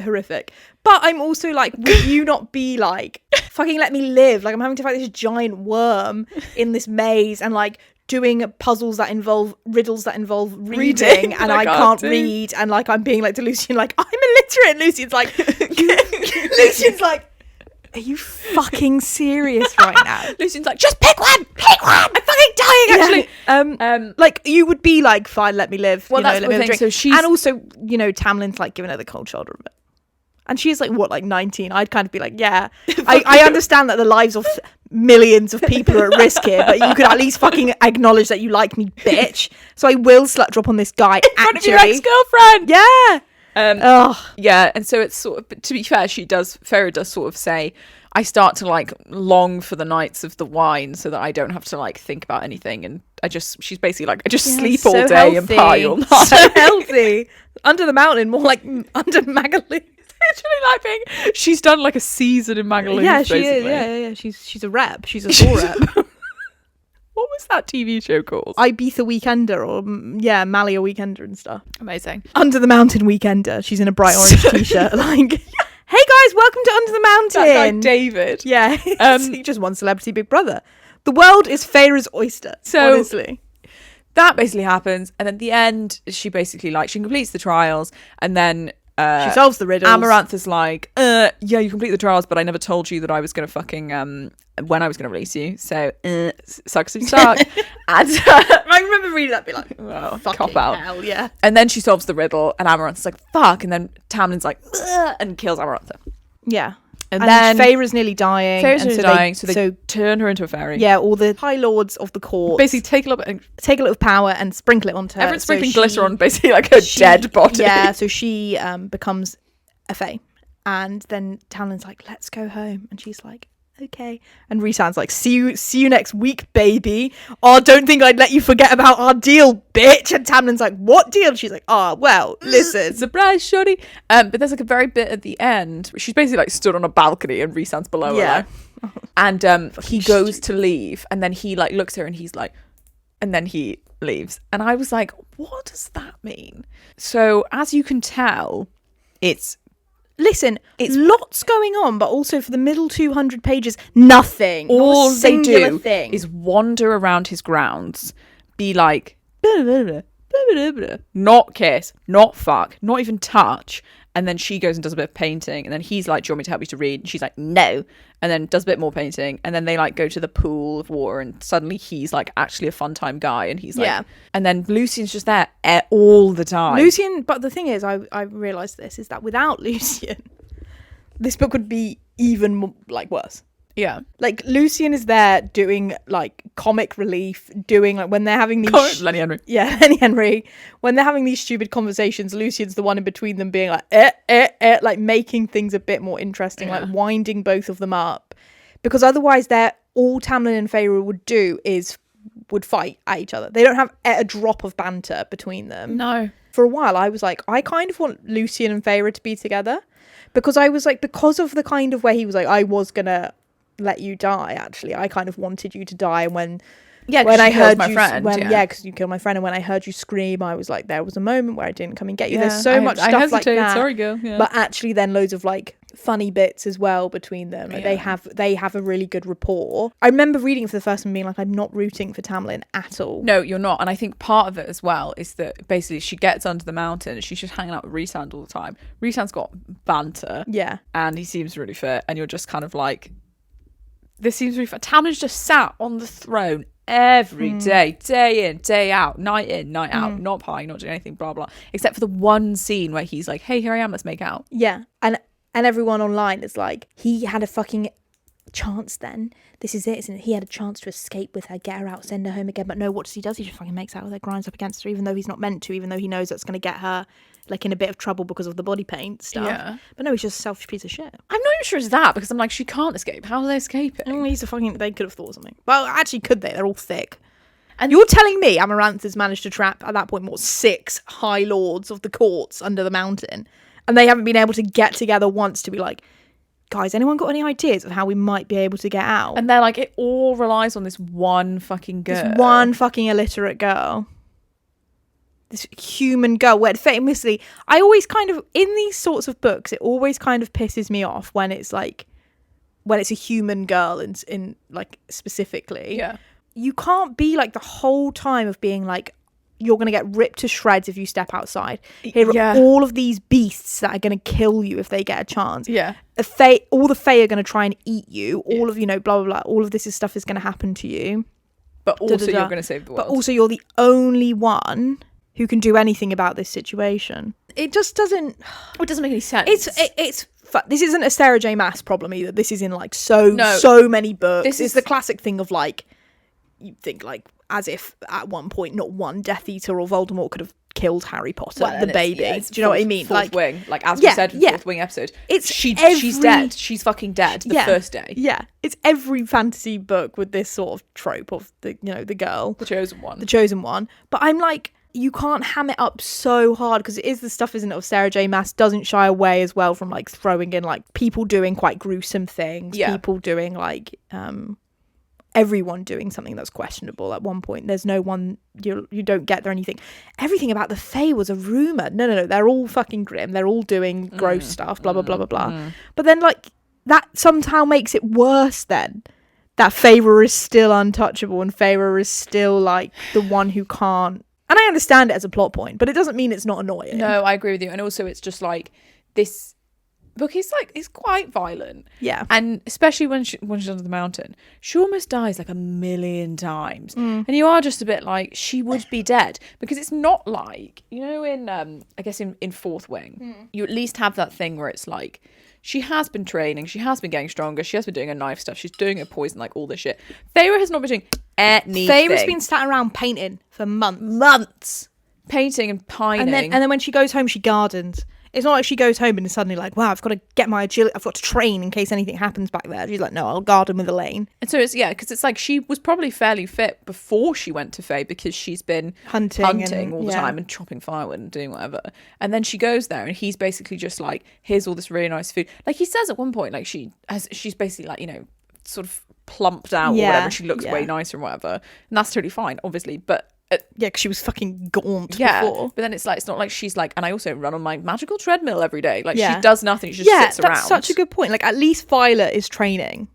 horrific. But I'm also like, would you not be like, fucking let me live? Like, I'm having to fight this giant worm in this maze and like doing puzzles that involve riddles that involve reading and I can't read, and like I'm being like to Lucian like, I'm illiterate, and Lucian's like are you fucking serious right now? Lucian's like, just pick one. I'm fucking dying, actually. Like you would be like, fine, let me live. Well, that's let me the thing. drink. So and also, you know, Tamlin's like giving her the cold shoulder a bit. And she's like, what, like 19? I'd kind of be like, yeah. I understand that the lives of millions of people are at risk here, but you could at least fucking acknowledge that you like me, bitch. So I will slut drop on this guy. In front of your ex-girlfriend. Yeah. Yeah, and so it's sort of, but to be fair, Feyre does sort of say, I start to like long for the nights of the wine so that I don't have to like think about anything, and she's basically like, I just sleep all day and party all night. So healthy. Under the mountain, more like under Magaluf. Literally like she's done like a season in Magaluf. Yeah, she is. Yeah. She's a rep. She's a full rep. What was that TV show called? Ibiza Weekender or Malia Weekender and stuff. Amazing. Under the Mountain Weekender. She's in a bright orange t-shirt. Like, hey guys, welcome to Under the Mountain. That guy David. Yeah. He just won Celebrity Big Brother. The world is Feyre's oyster. So honestly, that basically happens, and at the end, she basically like she completes the trials, and then she solves the riddles. Amarantha's like, yeah, you complete the trials, but I never told you that I was going to fucking, when I was going to release you. So, sucks to suck. And I remember reading that, be like, well, fucking cop out. hell, yeah. And then she solves the riddle, and Amarantha's like, fuck. And then Tamlin's like, and kills Amarantha. Yeah. And then Feyre's nearly dying. So they turn her into a fairy. Yeah, all the high lords of the court basically take a little power and sprinkle it onto her. Everyone's sprinkling glitter on basically like her dead body. Yeah, so she becomes a fae. And then Talon's like, let's go home. And she's like, okay. And Rhysand's like, see you next week, baby. Oh, don't think I'd let you forget about our deal, bitch. And Tamlin's like, what deal? And she's like, oh, well, listen. Surprise, shorty. But there's like a very bit at the end where she's basically like stood on a balcony and Rhysand's below her. And he goes to leave, and then he like looks at her and he's like, and then he leaves. And I was like, what does that mean? So as you can tell, it's Listen, it's lots going on, but also for the middle 200 pages, nothing. All not a they singular do thing. is wander around his grounds, be like, blah, blah, blah, blah, blah, blah, not kiss, not fuck, not even touch. And then she goes and does a bit of painting. And then he's like, do you want me to help you to read? And she's like, no. And then does a bit more painting. And then they like go to the pool of water. And suddenly he's like actually a fun time guy. And he's like, Yeah. And then Lucian's just there all the time. Lucian, but the thing is, I realised this, is that without Lucian, this book would be even more, like, worse. Yeah. Like, Lucian is there doing, like, comic relief, doing, like, when they're having these... Lenny Henry. Yeah, Lenny Henry. When they're having these stupid conversations, Lucian's the one in between them being like, like, making things a bit more interesting, like, winding both of them up. Because otherwise, all Tamlin and Feyre would fight at each other. They don't have a drop of banter between them. No. For a while, I was like, I kind of want Lucian and Feyre to be together. Because I was like, because of the kind of way he was like, I was going to let you die, actually. I kind of wanted you to die. And when I heard my friend, because you killed my friend, and when I heard you scream, I was like, there was a moment where I didn't come and get you. There's so much stuff like that. Sorry, girl. Yeah. But actually then loads of like funny bits as well between them. Like, they have a really good rapport. I remember reading it for the first time and being like, I'm not rooting for Tamlin at all. No, you're not. And I think part of it as well is that basically she gets under the mountain and she's just hanging out with Rhysand all the time. Rhysand's got banter. Yeah. And he seems really fit. And you're just kind of like, this seems really fun. Tamlin's just sat on the throne every day in, day out, night in, night out, not pieing, not doing anything, blah, blah. Except for the one scene where he's like, hey, here I am, let's make out. Yeah. And everyone online is like, he had a fucking chance then. This is it, isn't it? He had a chance to escape with her, get her out, send her home again. But no, what does he do? He just fucking makes out with her, grinds up against her, even though he's not meant to, even though he knows that's going to get her like in a bit of trouble because of the body paint stuff. Yeah. But no, he's just a selfish piece of shit. I'm not even sure it's that, because I'm like, she can't escape. How are they escaping? They could have thought of something. Well, actually, could they? They're all thick. And you're telling me Amaranth has managed to trap, at that point, 6 high lords of the courts under the mountain, and they haven't been able to get together once to be like, guys, anyone got any ideas of how we might be able to get out? And they're like, it all relies on this one fucking girl. This one fucking illiterate girl. This human girl, where famously, I always kind of, in these sorts of books, it always kind of pisses me off when it's like, when it's a human girl in like, specifically. Yeah. You can't be like the whole time of being like, you're going to get ripped to shreds if you step outside. Here are all of these beasts that are going to kill you if they get a chance. Yeah. All the Fae are going to try and eat you. All of, blah, blah, blah. All of this stuff is going to happen to you. But also you're going to save the world. But also you're the only one who can do anything about this situation. It just doesn't... It doesn't make any sense. This isn't a Sarah J. Maas problem either. This is in like so many books. This is the classic thing of like, you think like, as if at one point not one Death Eater or Voldemort could have killed Harry Potter, the baby. Do you know what I mean? Fourth wing, like as we said in the Fourth Wing episode. She's dead. She's fucking dead the first day. Yeah, it's every fantasy book with this sort of trope of the the girl, the chosen one. But I'm like, you can't ham it up so hard, because it is the stuff, isn't it, of Sarah J. Maas doesn't shy away as well from like throwing in like people doing quite gruesome things, people doing like everyone doing something that's questionable at one point. There's no one, you don't get there anything. Everything about the Fae was a rumour. No, they're all fucking grim. They're all doing gross stuff, blah, blah, blah, blah, blah. But then like, that somehow makes it worse then. That Feyre is still untouchable and Feyre is still like the one who can't. And I understand it as a plot point, but it doesn't mean it's not annoying. No, I agree with you. And also it's just like, this book is like, it's quite violent. Yeah. And especially when she's under the mountain, she almost dies like 1,000,000 times. And you are just a bit like, she would be dead. Because it's not like, in I guess in Fourth Wing, you at least have that thing where it's like, she has been training, she has been getting stronger, she has been doing her knife stuff, she's doing her poison, like all this shit. Feyre has not been doing anything. Feyre's been sat around painting for months. Painting and pining. And then when she goes home, she gardens. It's not like she goes home and is suddenly like, wow, I've got to get my agility, I've got to train in case anything happens back there. She's like, no, I'll garden with Elaine. And so it's, because it's like she was probably fairly fit before she went to Fae, because she's been hunting all the time and chopping firewood and doing whatever. And then she goes there and he's basically just like, here's all this really nice food. Like he says at one point, like she's basically like, sort of plumped out or whatever. She looks way nicer and whatever. And that's totally fine, obviously. But Yeah, because she was fucking gaunt Yeah, before. but then it's not like she's like, and I also run on my magical treadmill every day. Like, Yeah. she does nothing. She just sits around. That's such a good point. Like, at least Violet is training,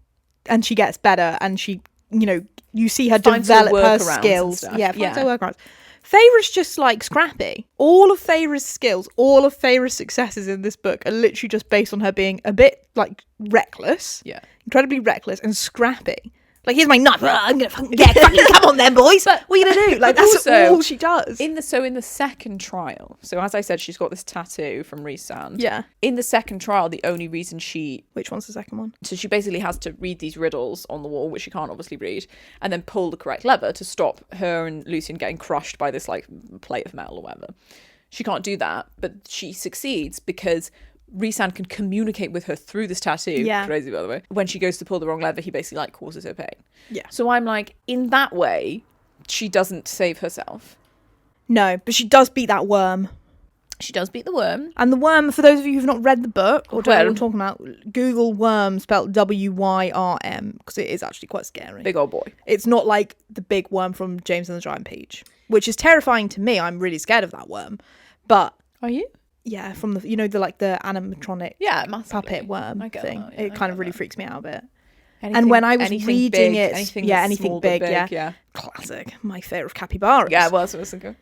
and she gets better, and she, you see her Finds her develop her workarounds and skills. stuff. Yeah, finds her workarounds. Feyre's just like scrappy. All of Feyre's skills, all of Feyre's successes in this book are literally just based on her being a bit like reckless. Yeah. Incredibly reckless and scrappy. Like, here's my knife. I'm gonna fucking come on then, boys. But what are you gonna do? Like, that's also, all she does. In the second trial, so as I said, she's got this tattoo from Rhysand. Yeah. In the second trial, the only reason she... Which one's the second one? So she basically has to read these riddles on the wall, which she can't obviously read, and then pull the correct lever to stop her and Lucian getting crushed by this, like, plate of metal or whatever. She can't do that, but she succeeds because Rhysand can communicate with her through this tattoo. Yeah. Crazy, by the way. When she goes to pull the wrong lever, he basically, like, causes her pain. Yeah. So I'm like, in that way, she doesn't save herself. No, but she does beat that worm. She does beat the worm. And the worm, for those of you who've not read the book or don't know what I'm Wyrm. talking about, Google worm spelled WYRM because it is actually quite scary. Big old boy. It's not like the big worm from James and the Giant Peach, which is terrifying to me. I'm really scared of that worm. But Are you? yeah, from the the animatronic Yeah, massively. puppet worm I get thing, that, yeah, it I kind get of really that. freaks me out a bit. Anything, And when I was anything reading big, it, anything yeah, that's anything small but big, yeah. Classic. My fear of capybaras. Yeah, well, that's what I was thinking.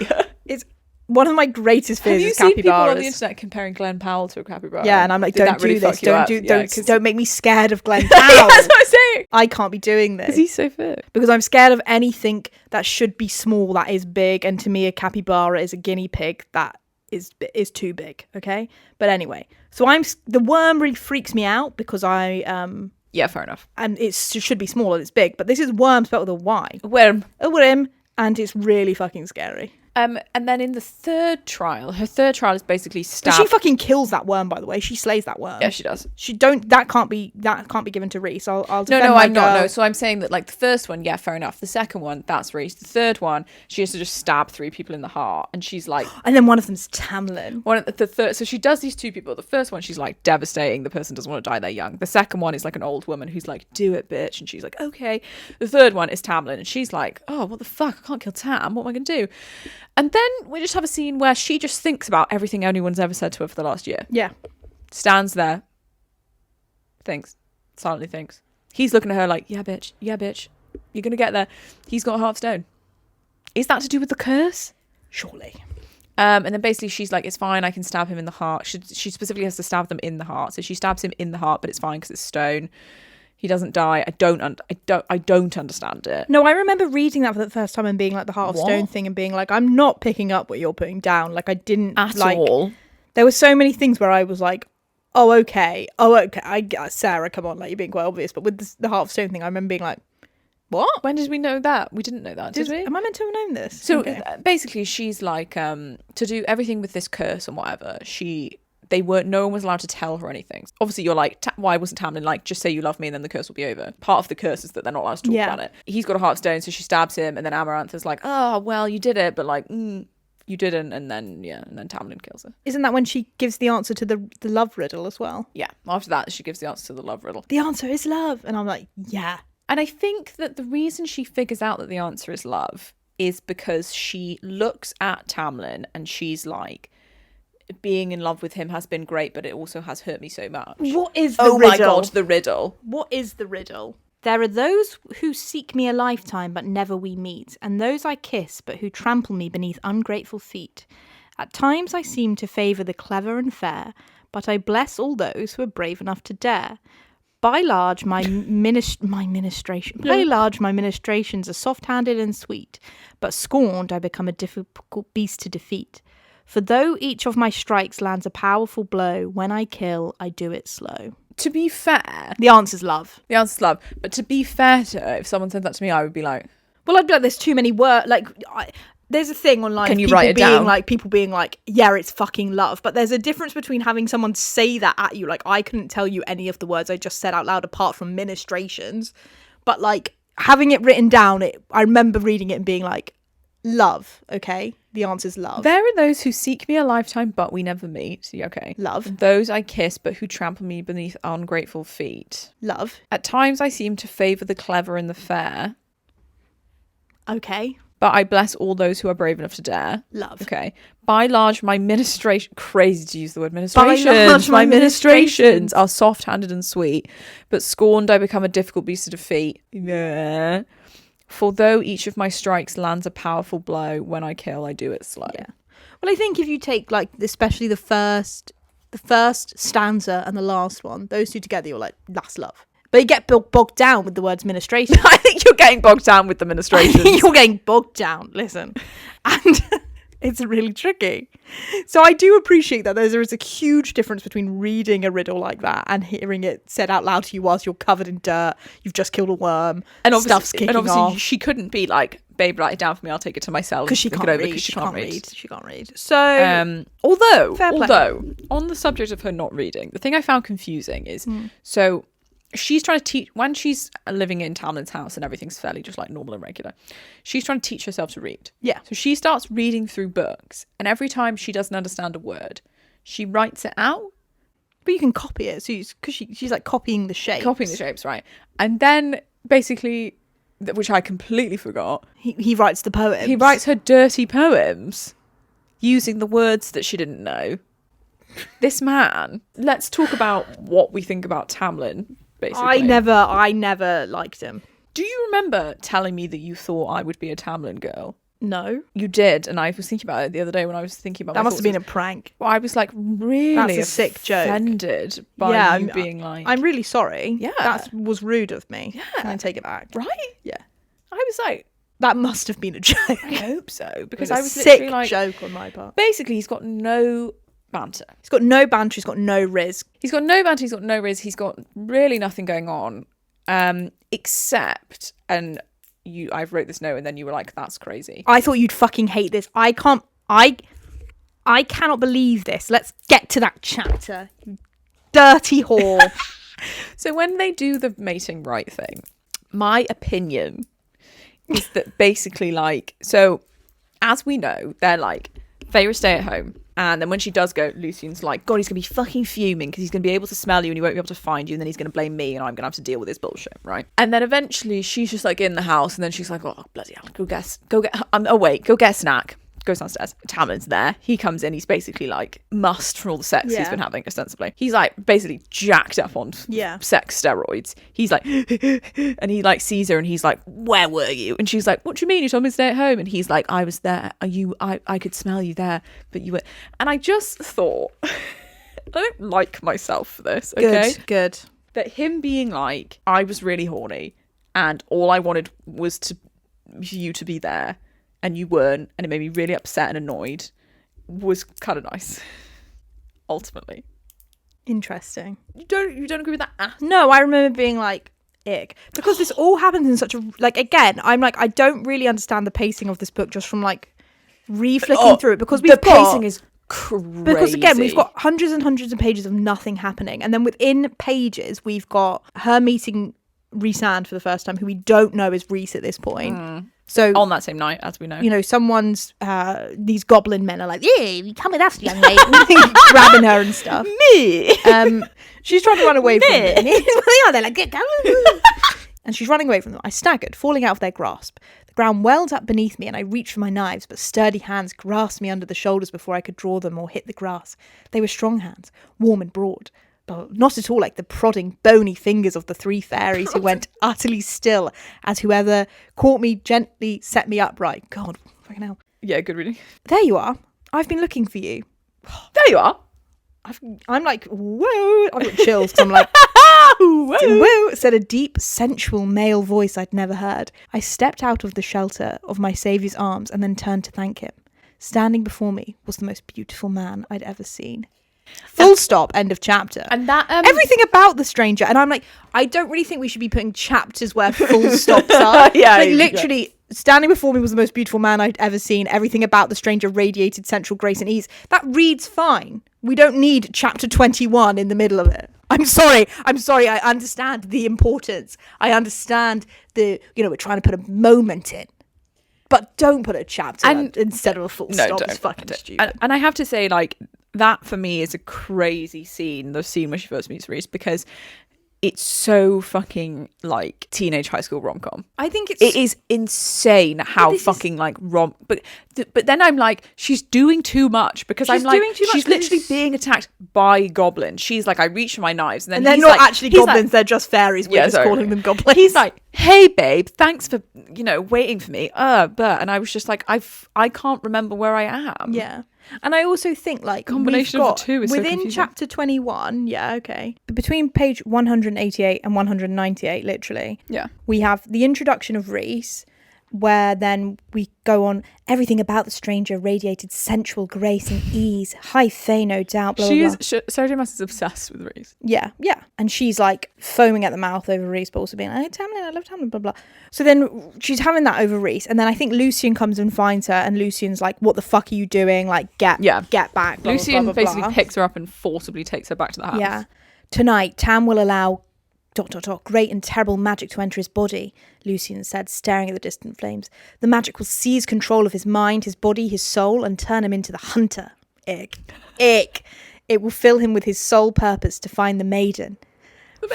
Yeah. It's one of my greatest fears Have you is seen people on capybaras. the internet comparing Glenn Powell to a capybara? Yeah, and I'm like, Did don't that really do this. fuck you up? Don't make me scared of Glenn Yeah, Powell. that's what I'm saying. I can't be doing this. Because he's so fit. Because I'm scared of anything that should be small that is big, and to me a capybara is a guinea pig that is too big. Okay, but anyway, so the worm really freaks me out because Yeah, fair enough. and it should be small and it's big, but this is worm spelled with a Y. Wyrm. A worm, and it's really fucking scary. And then in the third trial, her third trial is basically But stabbed. she fucking kills that worm, by the way. She slays that worm. Yeah, she does. That can't be given to Rhys. I'll No, defend my I'm not. girl. No, so I'm saying that, like, the first one, yeah, fair enough. The second one, that's Reese. The third one, she has to just stab 3 people in the heart, and she's like, And then one of them's Tamlin. one of the third. So she does these 2 people. The first one, she's like devastating. The person doesn't want to die. They're young. The second one is like an old woman who's like, "Do it, bitch," and she's like, "Okay." The third one is Tamlin, and she's like, "Oh, what the fuck? I can't kill Tam. What am I gonna do?" And then we just have a scene where she just thinks about everything anyone's ever said to her for the last year. Yeah. Stands there, thinks, silently thinks. He's looking at her like, "Yeah, bitch. Yeah, bitch. You're gonna get there." He's got a half stone. Is that to do with the curse? Surely. And then basically she's like, "It's fine, I can stab him in the heart." She specifically has to stab them in the heart. So she stabs him in the heart, but it's fine because it's stone. He doesn't die. I don't understand it. No, I remember reading that for the first time and being like the Heart of What? Stone thing and being like, I'm not picking up what you're putting down. Like, I didn't At like all. There were so many things where I was like, oh okay. I get Sarah, come on, like, you're being quite obvious. But with the Heart of Stone thing, I remember being like, what? When did we know that? We didn't know that, did we? Am I meant to have known this? So Okay. basically, she's like, to do everything with this curse and whatever. No one was allowed to tell her anything. Obviously, you're like, why wasn't Tamlin like, just say you love me and then the curse will be over? Part of the curse is that they're not allowed to talk about it. He's got a heart stone, so she stabs him, and then Amaranth is like, oh, well, you did it, but like, you didn't, and then Tamlin kills her. Isn't that when she gives the answer to the love riddle as well? Yeah, after that, she gives the answer to the love riddle. The answer is love. And I'm like, yeah. And I think that the reason she figures out that the answer is love is because she looks at Tamlin and she's like, being in love with him has been great, but it also has hurt me so much. What is the Oh riddle? my god, the riddle. What is the riddle? There are those who seek me a lifetime, but never we meet, and those I kiss, but who trample me beneath ungrateful feet. At times I seem to favour the clever and fair, but I bless all those who are brave enough to dare. By large, my ministrations are soft-handed and sweet, but scorned I become a difficult beast to defeat. For though each of my strikes lands a powerful blow, when I kill, I do it slow. To be fair, The answer's love. the answer's love. But to be fair to her, if someone said that to me, I would be like, Well, I'd be like, there's too many words. Like, there's a thing online. Can you people write it being down? Like, people being like, yeah, it's fucking love. But there's a difference between having someone say that at you. Like, I couldn't tell you any of the words I just said out loud apart from ministrations. But like having it written down, I remember reading it and being like, love. Okay, the answer's love. there are those who seek me a lifetime, but we never meet. Yeah, okay. Love. Those I kiss, but who trample me beneath ungrateful feet. Love. At times I seem to favour the clever and the fair. Okay. but I bless all those who are brave enough to dare. Love. Okay. By large, my ministration... Crazy to use the word By ministrations. large, My my ministrations are soft-handed and sweet, but scorned I become a difficult beast to defeat. Yeah. For though each of my strikes lands a powerful blow, when I kill, I do it slow. Yeah. Well, I think if you take, like, especially the first stanza and the last one, those two together, you're like, that's love. But you get bogged down with the words ministration. I think you're getting bogged down with the ministrations. You're getting bogged down. Listen. And it's really tricky. So I do appreciate that there is a huge difference between reading a riddle like that and hearing it said out loud to you whilst you're covered in dirt, you've just killed a worm, and stuff's kicking off. She couldn't be like, babe, write it down for me, I'll take it to my cell. Because she can't read. She can't read. She can't read. So, although, on the subject of her not reading, the thing I found confusing is, so she's trying to teach, when she's living in Tamlin's house and everything's fairly just like normal and regular, she's trying to teach herself to read. Yeah. So she starts reading through books, and every time she doesn't understand a word, she writes it out. But you can copy it. So because she's like copying the shapes. Copying the shapes, right. And then basically, which I completely forgot, He writes the poems. he writes her dirty poems using the words that she didn't know. This man. Let's talk about what we think about Tamlin, basically. I never liked him. Do you remember telling me that you thought I would be a Tamlin girl? No. You did, and I was thinking about it the other day when I was thinking about That my must have been a thoughts. prank. Well, I was like really That's a sick joke. offended by you being like... I'm really sorry. Yeah. That was rude of me. Yeah. Can I take it back? Right? Yeah. I was like, That must have been a joke. I hope so, because It I was was a literally sick like... joke on my part. Basically, he's got no banter. He's got no banter. He's got no riz. He's got no banter, he's got no riz, he's got really nothing going on, except, and I've wrote this note and then you were like, that's crazy. I thought you'd fucking hate this. I cannot believe this. Let's get to that chapter. You dirty whore. So when they do the mating right thing, my opinion is that basically like, so as we know, they're like, Feyre stay at home. And then when she does go, Lucian's like, God, he's going to be fucking fuming because he's going to be able to smell you and he won't be able to find you. And then he's going to blame me and I'm going to have to deal with this bullshit, right? And then eventually she's just like in the house and then she's like, oh, bloody hell, I'm awake, go get a snack. Goes downstairs. Tamlin's there. He comes in. He's basically like mussed from all the sex he's been having, ostensibly. He's like basically jacked up on sex steroids. He's like, and he like sees her and he's like, where were you? And she's like, what do you mean? You told me to stay at home. And he's like, I was there. I could smell you there, but you were. And I just thought, I don't like myself for this. Okay, Good. That him being like, I was really horny, and all I wanted was you to be there. And you weren't, and it made me really upset and annoyed, was kind of nice. Ultimately. Interesting. You don't agree with that? No, I remember being like, ick. Because this all happens in such a, like, again, I'm like, I don't really understand the pacing of this book just from like re-flicking through it, because the pacing is crazy. Because again, we've got hundreds and hundreds of pages of nothing happening. And then within pages, we've got her meeting Rhysand for the first time, who we don't know is Rhys at this point. So on that same night, as we know, you know, someone's these goblin men are like, yeah, come with us, young lady, grabbing her and stuff. Me, she's trying to run away from them. They're like, get down. And she's running away from them. I staggered, falling out of their grasp. The ground welled up beneath me, and I reached for my knives, but sturdy hands grasped me under the shoulders before I could draw them or hit the grass. They were strong hands, warm and broad, but not at all like the prodding, bony fingers of the three fairies who went utterly still as whoever caught me gently set me upright. God, fucking hell. Yeah, good reading. There you are. I've been looking for you. There you are. I'm like, whoa. I've got chills. I'm like, whoa, said a deep, sensual male voice I'd never heard. I stepped out of the shelter of my saviour's arms and then turned to thank him. Standing before me was the most beautiful man I'd ever seen. Full stop, end of chapter. And that everything about the stranger, and I'm like, I don't really think we should be putting chapters where full stops are. Literally, standing before me was the most beautiful man I'd ever seen. Everything about the stranger radiated sensual grace and ease. That reads fine. We don't need chapter 21 in the middle of it. I'm sorry. I understand the importance. I understand we're trying to put a moment in. But don't put a chapter instead of a full stop. It's fucking stupid. And I have to say, like, that for me is a crazy scene, the scene where she first meets Rhys, because it's so fucking like teenage high school rom-com. I think It is insane how fucking like but then I'm like, she's doing too much, because She's I'm like, doing too much she's because- literally being attacked by goblins. She's like, I reach for my knives, and then they're he's not like, actually he's goblins, like- they're just fairies. We're Yeah, just sorry. calling them goblins. He's like, hey babe, thanks for waiting for me. And I was just like, I can't remember where I am. Yeah. And I also think like Combination we've of the got, two is so within confusing. chapter 21, yeah, okay. Between page 188 and 198, literally, Yeah. we have the introduction of Rhys, where then we go on, everything about the stranger radiated sensual grace and ease, high fae no doubt, blah, blah, blah. Sarah J. Maas is obsessed with Rhys. Yeah. And she's like foaming at the mouth over Rhys, but also being like, oh, Tamlin, I love Tamlin, blah, blah. So then she's having that over Rhys. And then I think Lucian comes and finds her, and Lucian's like, what the fuck are you doing? Like, get back. Blah, Lucian blah, blah, basically blah. picks her up and forcibly takes her back to the house. Yeah. Tonight, Tam will allow ... great and terrible magic to enter his body, Lucian said, staring at the distant flames. The magic will seize control of his mind, his body, his soul, and turn him into the hunter. Ick. It will fill him with his sole purpose to find the maiden.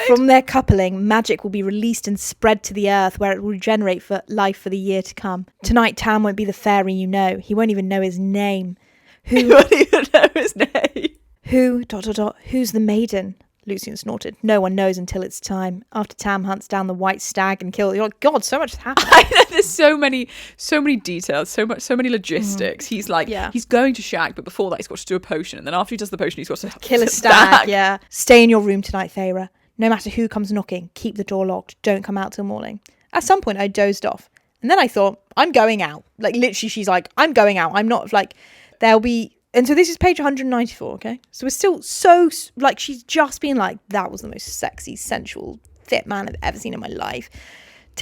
From their coupling, magic will be released and spread to the earth, where it will regenerate for life for the year to come. Tonight, Tam won't be the fairy you know. He won't even know his name. He won't even know his name. Who... Who's the maiden? Lucian snorted. No one knows until it's time. After Tam hunts down the white stag and kills... Oh, God, so much has happened. I know, there's so many details, so many logistics. He's like, he's going to shag, but before that he's got to do a potion, and then after he does the potion he's got to Kill a stag, yeah. Stay in your room tonight, Feyre. No matter who comes knocking, keep the door locked. Don't come out till morning. At some point I dozed off. And then I thought, I'm going out. Like, literally, she's like, I'm going out. I'm not, like, there'll be... And so this is page 194, okay? So we're still so, like, she's just been like, that was the most sexy, sensual, fit man I've ever seen in my life.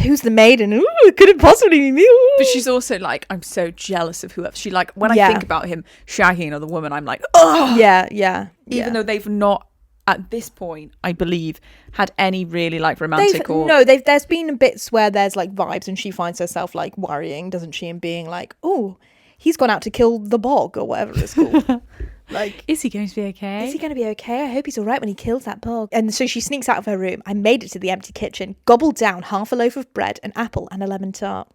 Who's the maiden? Ooh, could it possibly be me? Ooh. But she's also like, I'm so jealous of whoever. She like, when I think about him shagging another woman, I'm like, oh! Yeah. Even though they've not, at this point, I believe, had any really like romantic there's been bits where there's like vibes, and she finds herself like worrying, doesn't she? And being like, oh, he's gone out to kill the bog or whatever it's called. Like, is he going to be okay? Is he going to be okay? I hope he's all right when he kills that bog. And so she sneaks out of her room. I made it to the empty kitchen, gobbled down half a loaf of bread, an apple, and a lemon tart.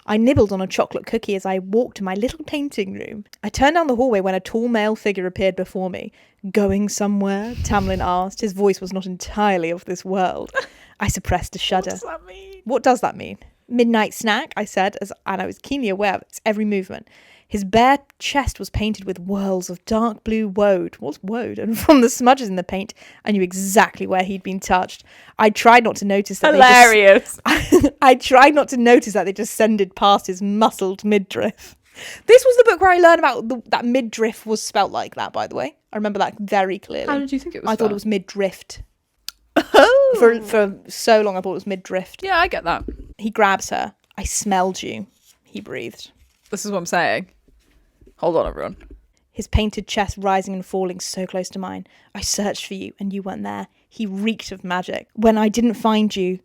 I nibbled on a chocolate cookie as I walked to my little painting room. I turned down the hallway when a tall male figure appeared before me. Going somewhere? Tamlin asked. His voice was not entirely of this world. I suppressed a shudder. What does that mean? What does that mean? Midnight snack, I said, and I was keenly aware of its every movement. His bare chest was painted with whirls of dark blue woad. What's woad? And from the smudges in the paint, I knew exactly where he'd been touched. I tried not to notice that hilarious. I tried not to notice that they descended past his muscled midriff. This was the book where I learned about that midriff was spelt like that, by the way. I remember that very clearly. How did you think it was I spelt? thought it was mid-drift. Oh. For so long I thought it was mid-drift. Yeah, I get that. He grabs her. I smelled you, he breathed. This is what I'm saying. Hold on, everyone. His painted chest rising and falling so close to mine. I searched for you and you weren't there. He reeked of magic. When I didn't find you,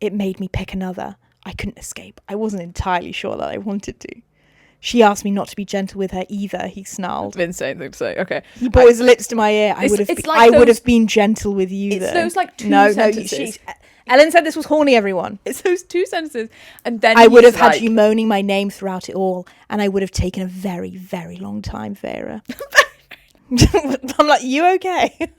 it made me pick another. I couldn't escape. I wasn't entirely sure that I wanted to. She asked me not to be gentle with her either, he snarled. That's an insane thing to say. Okay. He brought his lips to my ear. I would have been gentle with you, it's though. Those like two sentences. Ellen said this was horny, everyone. It's those two sentences. And then I would have had you moaning my name throughout it all, and I would have taken a very, very long time, Feyre. I'm like, you okay?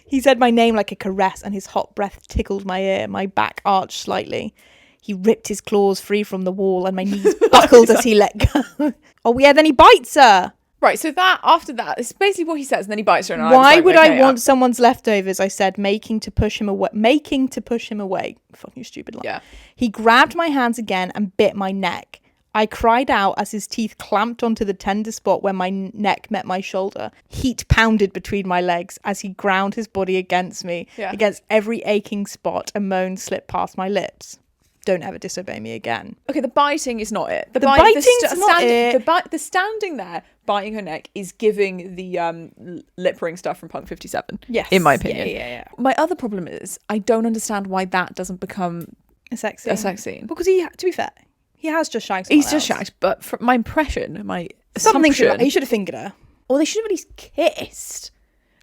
He said my name like a caress, and his hot breath tickled my ear. My back arched slightly. He ripped his claws free from the wall, and my knees buckled as he let go. Oh yeah, then he bites her. Right, so after that, it's basically what he says, and then he bites her. And Why would I want someone's leftovers? I said, making to push him away. Fucking stupid line. Yeah. He grabbed my hands again and bit my neck. I cried out as his teeth clamped onto the tender spot where my neck met my shoulder. Heat pounded between my legs as he ground his body against me, against every aching spot. A moan slipped past my lips. Don't ever disobey me again. Okay, the biting is not it. Not it. The standing there, biting her neck, is giving the lip ring stuff from Punk 57. Yes. In my opinion. Yeah. My other problem is, I don't understand why that doesn't become a sex scene. Because to be fair, he has just shagged someone else. He's just shagged, but from my impression, my something assumption... he should have fingered her. Or they should have at least kissed.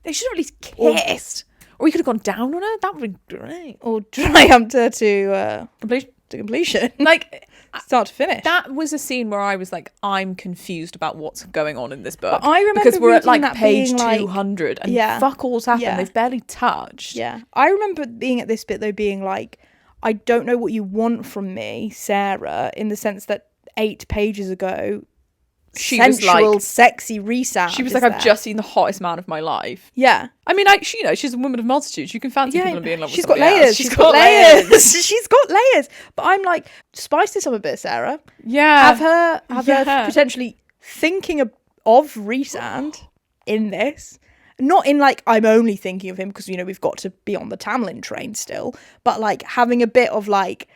They should have at least kissed. Or he could have gone down on her. That would be great. Or triumphed her to Completion. completion. Like, Start to finish. that was a scene where I was like, I'm confused about what's going on in this book. But I remember because we're at reading like that page being, like- 200 and Yeah. fuck all's happened. Yeah. They've barely touched. Yeah. I remember being at this bit though being like, I don't know what you want from me, Sarah, in the sense that 8 pages ago, She was sensual, like, sexy Rhysand. she was is like, there. I've just seen the hottest man of my life. Yeah. I mean, like, she, she's a woman of multitudes. You can fancy people and be in love with she's got somebody else. layers. She's got layers. She's got layers. But I'm like, spice this up a bit, Sarah. Yeah. Have her potentially thinking of Rhysand in this. Not in like, I'm only thinking of him because, we've got to be on the Tamlin train still. But like having a bit of like,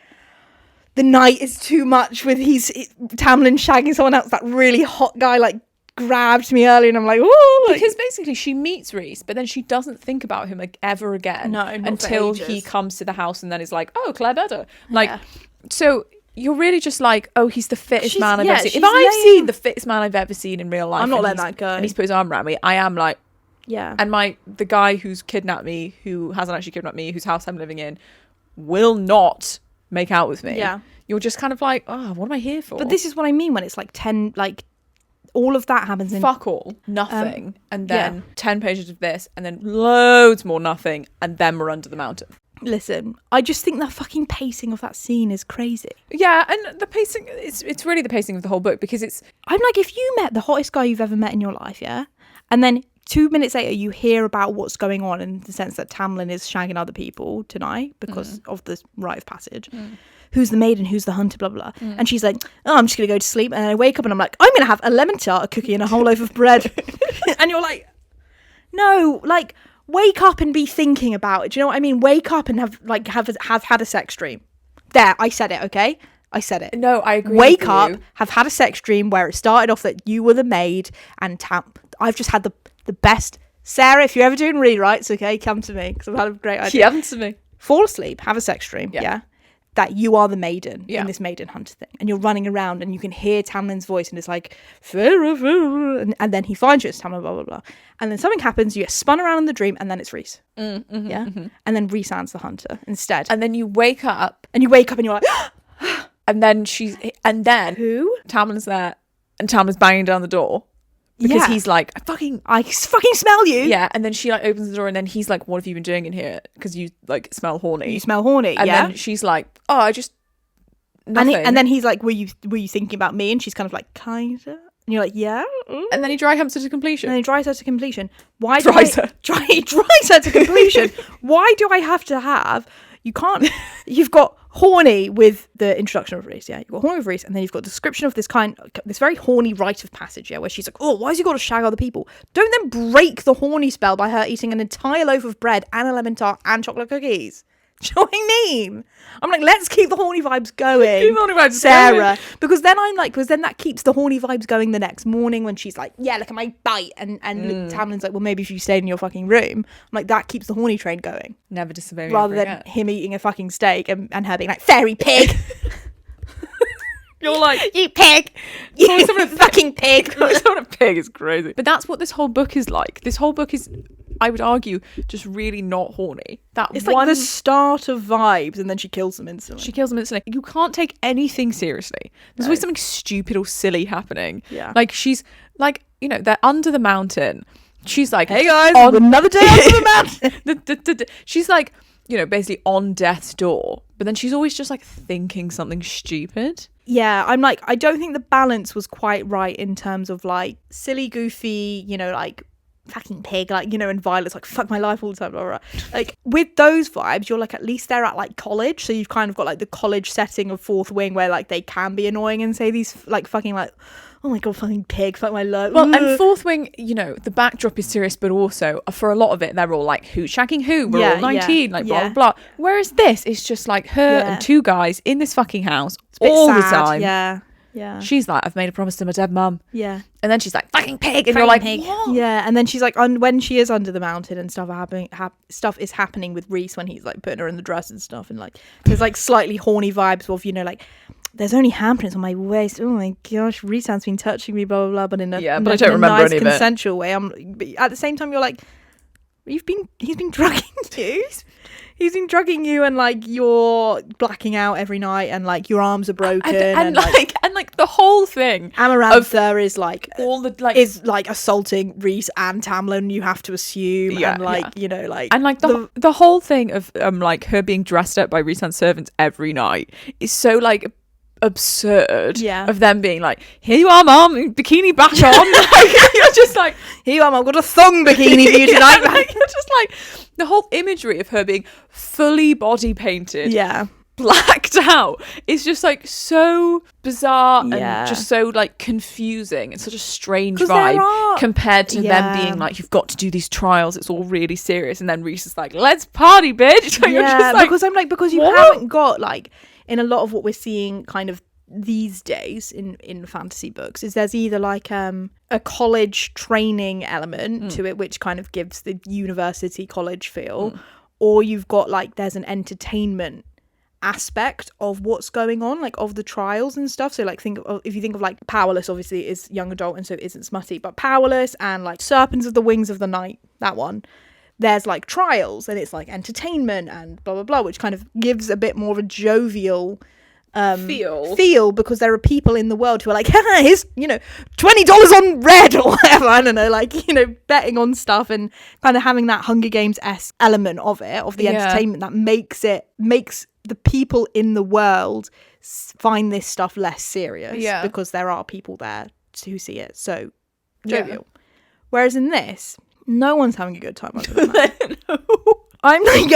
the night is too much with Tamlin shagging someone else. That really hot guy like grabbed me earlier and I'm like, oh. Like, because basically she meets Rhys, but then she doesn't think about him like ever again. No, not for until ages. he comes to the house and then is like, oh, Claire Better. Like, so you're really just like, oh, he's the fittest man I've ever seen. If I've seen the fittest man I've ever seen in real life, I'm not and letting that go. And he's put his arm around me, I am like, yeah. and the guy who's kidnapped me, who hasn't actually kidnapped me, whose house I'm living in, will not make out with me. Yeah. You're just kind of like, oh, what am I here for? But this is what I mean when it's like 10, like all of that happens in fuck all, nothing, and then 10 pages of this, and then loads more nothing, and then we're under the mountain. Listen, I just think the fucking pacing of that scene is crazy. Yeah, and the pacing, it's really the pacing of the whole book, because it's... I'm like, if you met the hottest guy you've ever met in your life, yeah? And then 2 minutes later you hear about what's going on in the sense that Tamlin is shagging other people tonight because of the rite of passage. Who's the maiden, who's the hunter, blah, blah, blah. And she's like, oh, I'm just going to go to sleep. And I wake up and I'm like, I'm going to have a lemon tart, a cookie and a whole loaf of bread. And you're like, no, like, wake up and be thinking about it. Do you know what I mean? Wake up and have had a sex dream. There, I said it, okay? I said it. No, I agree. Wake up, have had a sex dream where it started off that you were the maid and I've just had the best. Sarah, if you're ever doing rewrites, okay, come to me because I've had a great idea. Come to me. Fall asleep, have a sex dream, yeah? That you are the maiden in this maiden hunter thing. And you're running around and you can hear Tamlin's voice and it's like, Farah, Farah, and then he finds you, it's Tamlin, blah, blah, blah. And then something happens, you get spun around in the dream and then it's Rhys. And then Rhysand's the hunter instead. And then you wake up. And you're like, and then who? Tamlin's there and Tamlin's banging down the door. Because he's like, I fucking smell you. Yeah, and then she like opens the door and then he's like, what have you been doing in here? Because you like smell horny. You smell horny, and then she's like, oh, I just nothing. And then he's like, were you thinking about me? And she's kind of like, kinda. And you're like, yeah. And then he dry humps her to completion. And then he dries her to completion. Dries her to completion. Why do I have to have? You can't. You've got horny with the introduction of Rhys, yeah. You've got horny with Rhys, and then you've got the description of this very horny rite of passage, yeah, where she's like, oh, why has he got to shag other people? Don't then break the horny spell by her eating an entire loaf of bread and a lemon tart and chocolate cookies. Do you know what I mean? I'm like, let's keep the horny vibes going. Keep the horny vibes Sarah. going. Because then that keeps the horny vibes going the next morning when she's like, yeah, look at my bite. And Tamlin's like, well, maybe if you stayed in your fucking room. I'm like, that keeps the horny train going. Never disobey me. Rather than him eating a fucking steak and her being like, fairy pig. You're like, you pig. You fucking pig. Someone a pig is crazy. But that's what this whole book is like. This whole book is, I would argue, just really not horny. It's like the start of vibes and then she kills them instantly. She kills them instantly. You can't take anything seriously. There's always something stupid or silly happening. Yeah. Like she's like, they're under the mountain. She's like, hey guys, another day under the mountain. She's like, basically on death's door. But then she's always just like thinking something stupid. Yeah, I'm like, I don't think the balance was quite right in terms of like silly, goofy, like fucking pig, like, and Violet's like, fuck my life all the time, blah, blah, blah. Like with those vibes, you're like, at least they're at like college. So you've kind of got like the college setting of Fourth Wing where like they can be annoying and say these like fucking like, oh my god, fucking pig, fuck my life. Well, and Fourth Wing, the backdrop is serious, but also for a lot of it, they're all like, who's shagging who? We're all 19, like blah, blah, blah. Whereas this is just like her and two guys in this fucking house all the time. Yeah. Yeah. She's like, I've made a promise to my dead mum. Yeah. And then she's like, fucking pig. And you're like, pig. What? Yeah. And then she's like, when she is under the mountain and stuff stuff is happening with Rhys when he's like putting her in the dress and stuff. And like, there's like slightly horny vibes of, like, there's only handprints on my waist. Oh my gosh, Rhysand's been touching me, blah, blah, blah. But in a, but I don't remember nice, any of it. Consensual way. But at the same time, you're like, He's been drugging you. He's been drugging you, and like you're blacking out every night, and like your arms are broken, and like the whole thing. Amarantha is like all the like is like assaulting Rhys and Tamlin. You have to assume, and like you know, like and like the whole thing of like her being dressed up by Rhys and servants every night is so like absurd. Of them being like, here you are, mom, bikini back on. Like, you're just like, here you are, mom, I've got a thong bikini for you tonight. Like, you're just like the whole imagery of her being fully body painted, blacked out, is just like so bizarre and just so like confusing and such a strange vibe compared to them being like, you've got to do these trials, it's all really serious, and then Rhys is like, let's party, bitch. Like, you're just like, because I'm like, because you haven't got like, in a lot of what we're seeing kind of these days in fantasy books, is there's either like a college training element to it, which kind of gives the university college feel, or you've got like there's an entertainment aspect of what's going on, like of the trials and stuff. So like if you think of like Powerless, obviously is young adult and so it isn't smutty, but Powerless and like Serpents of the Wings of the Night, that one, there's like trials and it's like entertainment and blah blah blah, which kind of gives a bit more of a jovial feel, because there are people in the world who are like, here's, you know, $20 on red or whatever, I don't know, like, you know, betting on stuff and kind of having that Hunger Games-esque element of it, of the entertainment that makes the people in the world find this stuff less serious, because there are people there who see it so jovial. Whereas in this, no one's having a good time under the mat. No. I'm like,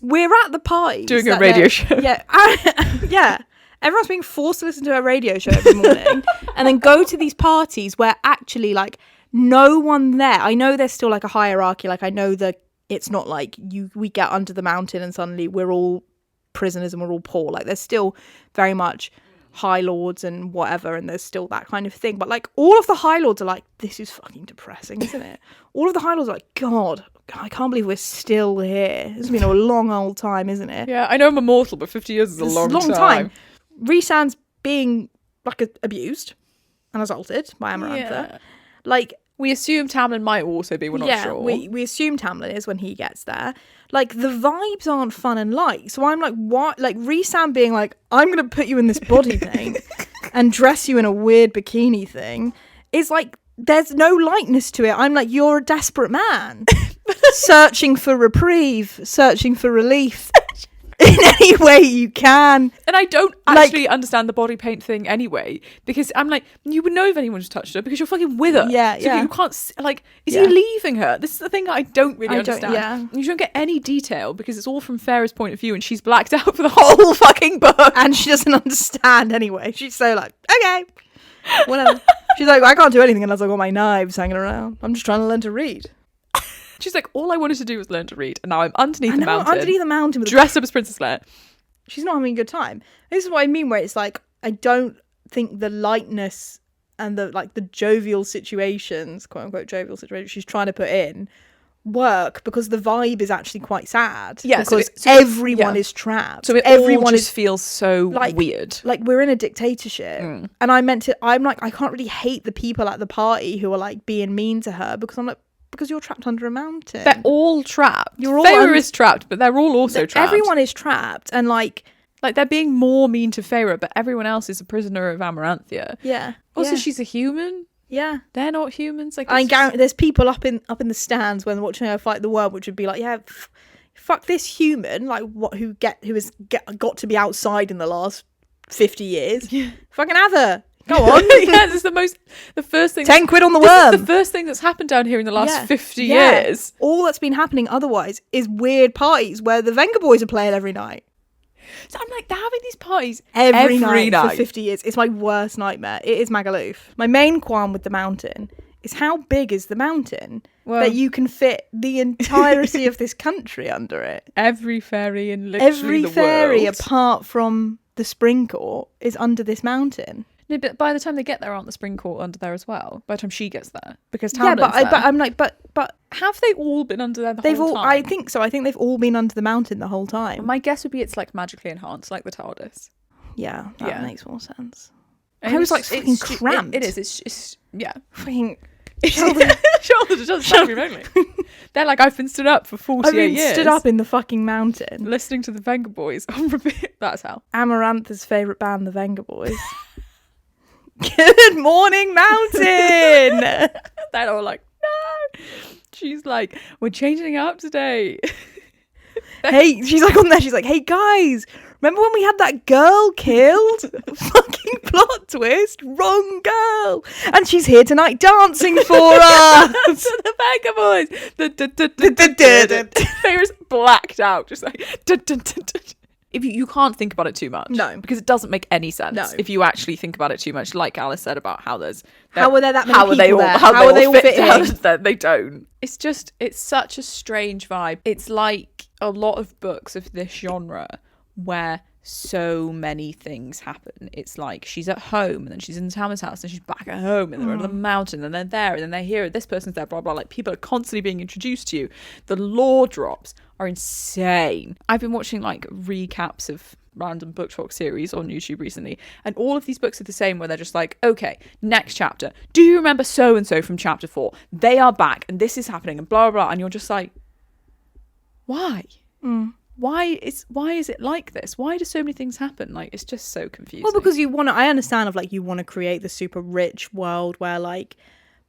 we're at the party doing a radio show. Yeah. Everyone's being forced to listen to a radio show every morning and then go to these parties where actually like no one there. I know there's still like a hierarchy. Like I know that it's not like we get under the mountain and suddenly we're all prisoners and we're all poor. Like there's still very much high lords and whatever, and there's still that kind of thing, but like all of the high lords are like, this is fucking depressing, isn't it? All of the high lords are like, God, I can't believe we're still here. It's been a long old time, isn't it? Yeah, I know I'm immortal, but 50 years is a long time. Rhysand's being like abused and assaulted by Amarantha. Like we assume Tamlin might also be, we're not sure. We assume Tamlin is when he gets there. Like the vibes aren't fun and light. So I'm like, what? Like Rhysand being like, I'm gonna put you in this body paint and dress you in a weird bikini thing is like, there's no lightness to it. I'm like, you're a desperate man searching for reprieve, searching for relief in any way you can. And I don't actually understand the body paint thing anyway, because I'm like, you would know if anyone just touched her because you're fucking with her. You can't, like, is he leaving her? This is the thing that I don't really understand. You don't get any detail because it's all from Farrah's point of view and she's blacked out for the whole fucking book. And she doesn't understand anyway. She's so like, okay, whatever. She's like, I can't do anything unless I've got my knives hanging around. I'm just trying to learn to read. She's like, all I wanted to do was learn to read, and now I'm underneath the mountain, dressed up as Princess Leia. She's not having a good time. This is what I mean, where it's like, I don't think the lightness and the jovial situations, quote unquote jovial situations she's trying to put in work, because the vibe is actually quite sad. Yeah, because everyone is trapped. So everyone just feels so weird. Like we're in a dictatorship, and I'm like, I can't really hate the people at the party who are like being mean to her, because I'm like, because you're trapped under a mountain. They're all trapped. Farrah is trapped, but they're all also trapped. Everyone is trapped, and like they're being more mean to Farrah, but everyone else is a prisoner of Amaranthia. Yeah. Also, she's a human. Yeah. They're not humans. Like, I guarantee there's people up in the stands when watching her fight the world, which would be like, yeah, fuck this human, like who has got to be outside in the last 50 years. Yeah. Fucking have her. Go on. Yeah, this is the first thing. 10 quid on the worm. This is the first thing that's happened down here in the last 50 years. All that's been happening otherwise is weird parties where the Venga Boys are playing every night. So I'm like, they're having these parties every night for 50 years. It's my worst nightmare. It is Magaluf. My main qualm with the mountain is how big is the mountain that you can fit the entirety of this country under it. Every ferry in literally every the ferry world. Apart from the Spring Court is under this mountain. No, but by the time they get there, aren't the Spring Court under there as well? By the time she gets there, because Tamlin's there. But I'm like, but have they all been under there the whole time? I think so. I think they've all been under the mountain the whole time. My guess would be it's like magically enhanced, like the TARDIS. Yeah, that makes more sense. And I was like fucking cramped. It is. It's fucking. Shoulders just bathroom only. They're like, I've been stood up for 48 years. Stood up in the fucking mountain. Listening to the Venga Boys on repeat. That's how. Amarantha's favourite band, the Venga Boys. Good morning, mountain! They're all like, no. She's like, we're changing it up today. Hey, she's like on there, she's like, hey guys, remember when we had that girl killed? Fucking plot twist, wrong girl. And she's here tonight dancing for us. The Venga Boys. They're blacked out, just like. If you can't think about it too much. No. Because it doesn't make any sense. No. If you actually think about it too much, like Alice said about how there's... How are there that many people there? How are they all fit in? They don't. It's such a strange vibe. It's like a lot of books of this genre where so many things happen. It's like she's at home and then she's in Tama's house and she's back at home and they're on the mountain and they're there and then they're here, this person's there, blah blah. Like, people are constantly being introduced to you. The lore drops are insane. I've been watching like recaps of random book talk series on YouTube recently, and all of these books are the same, where they're just like, okay, next chapter, do you remember so and so from chapter 4? They are back and this is happening and blah blah blah. And you're just like, why? Why is it like this? Why do so many things happen? Like, it's just so confusing. Well, because I understand of like, you want to create the super rich world where like,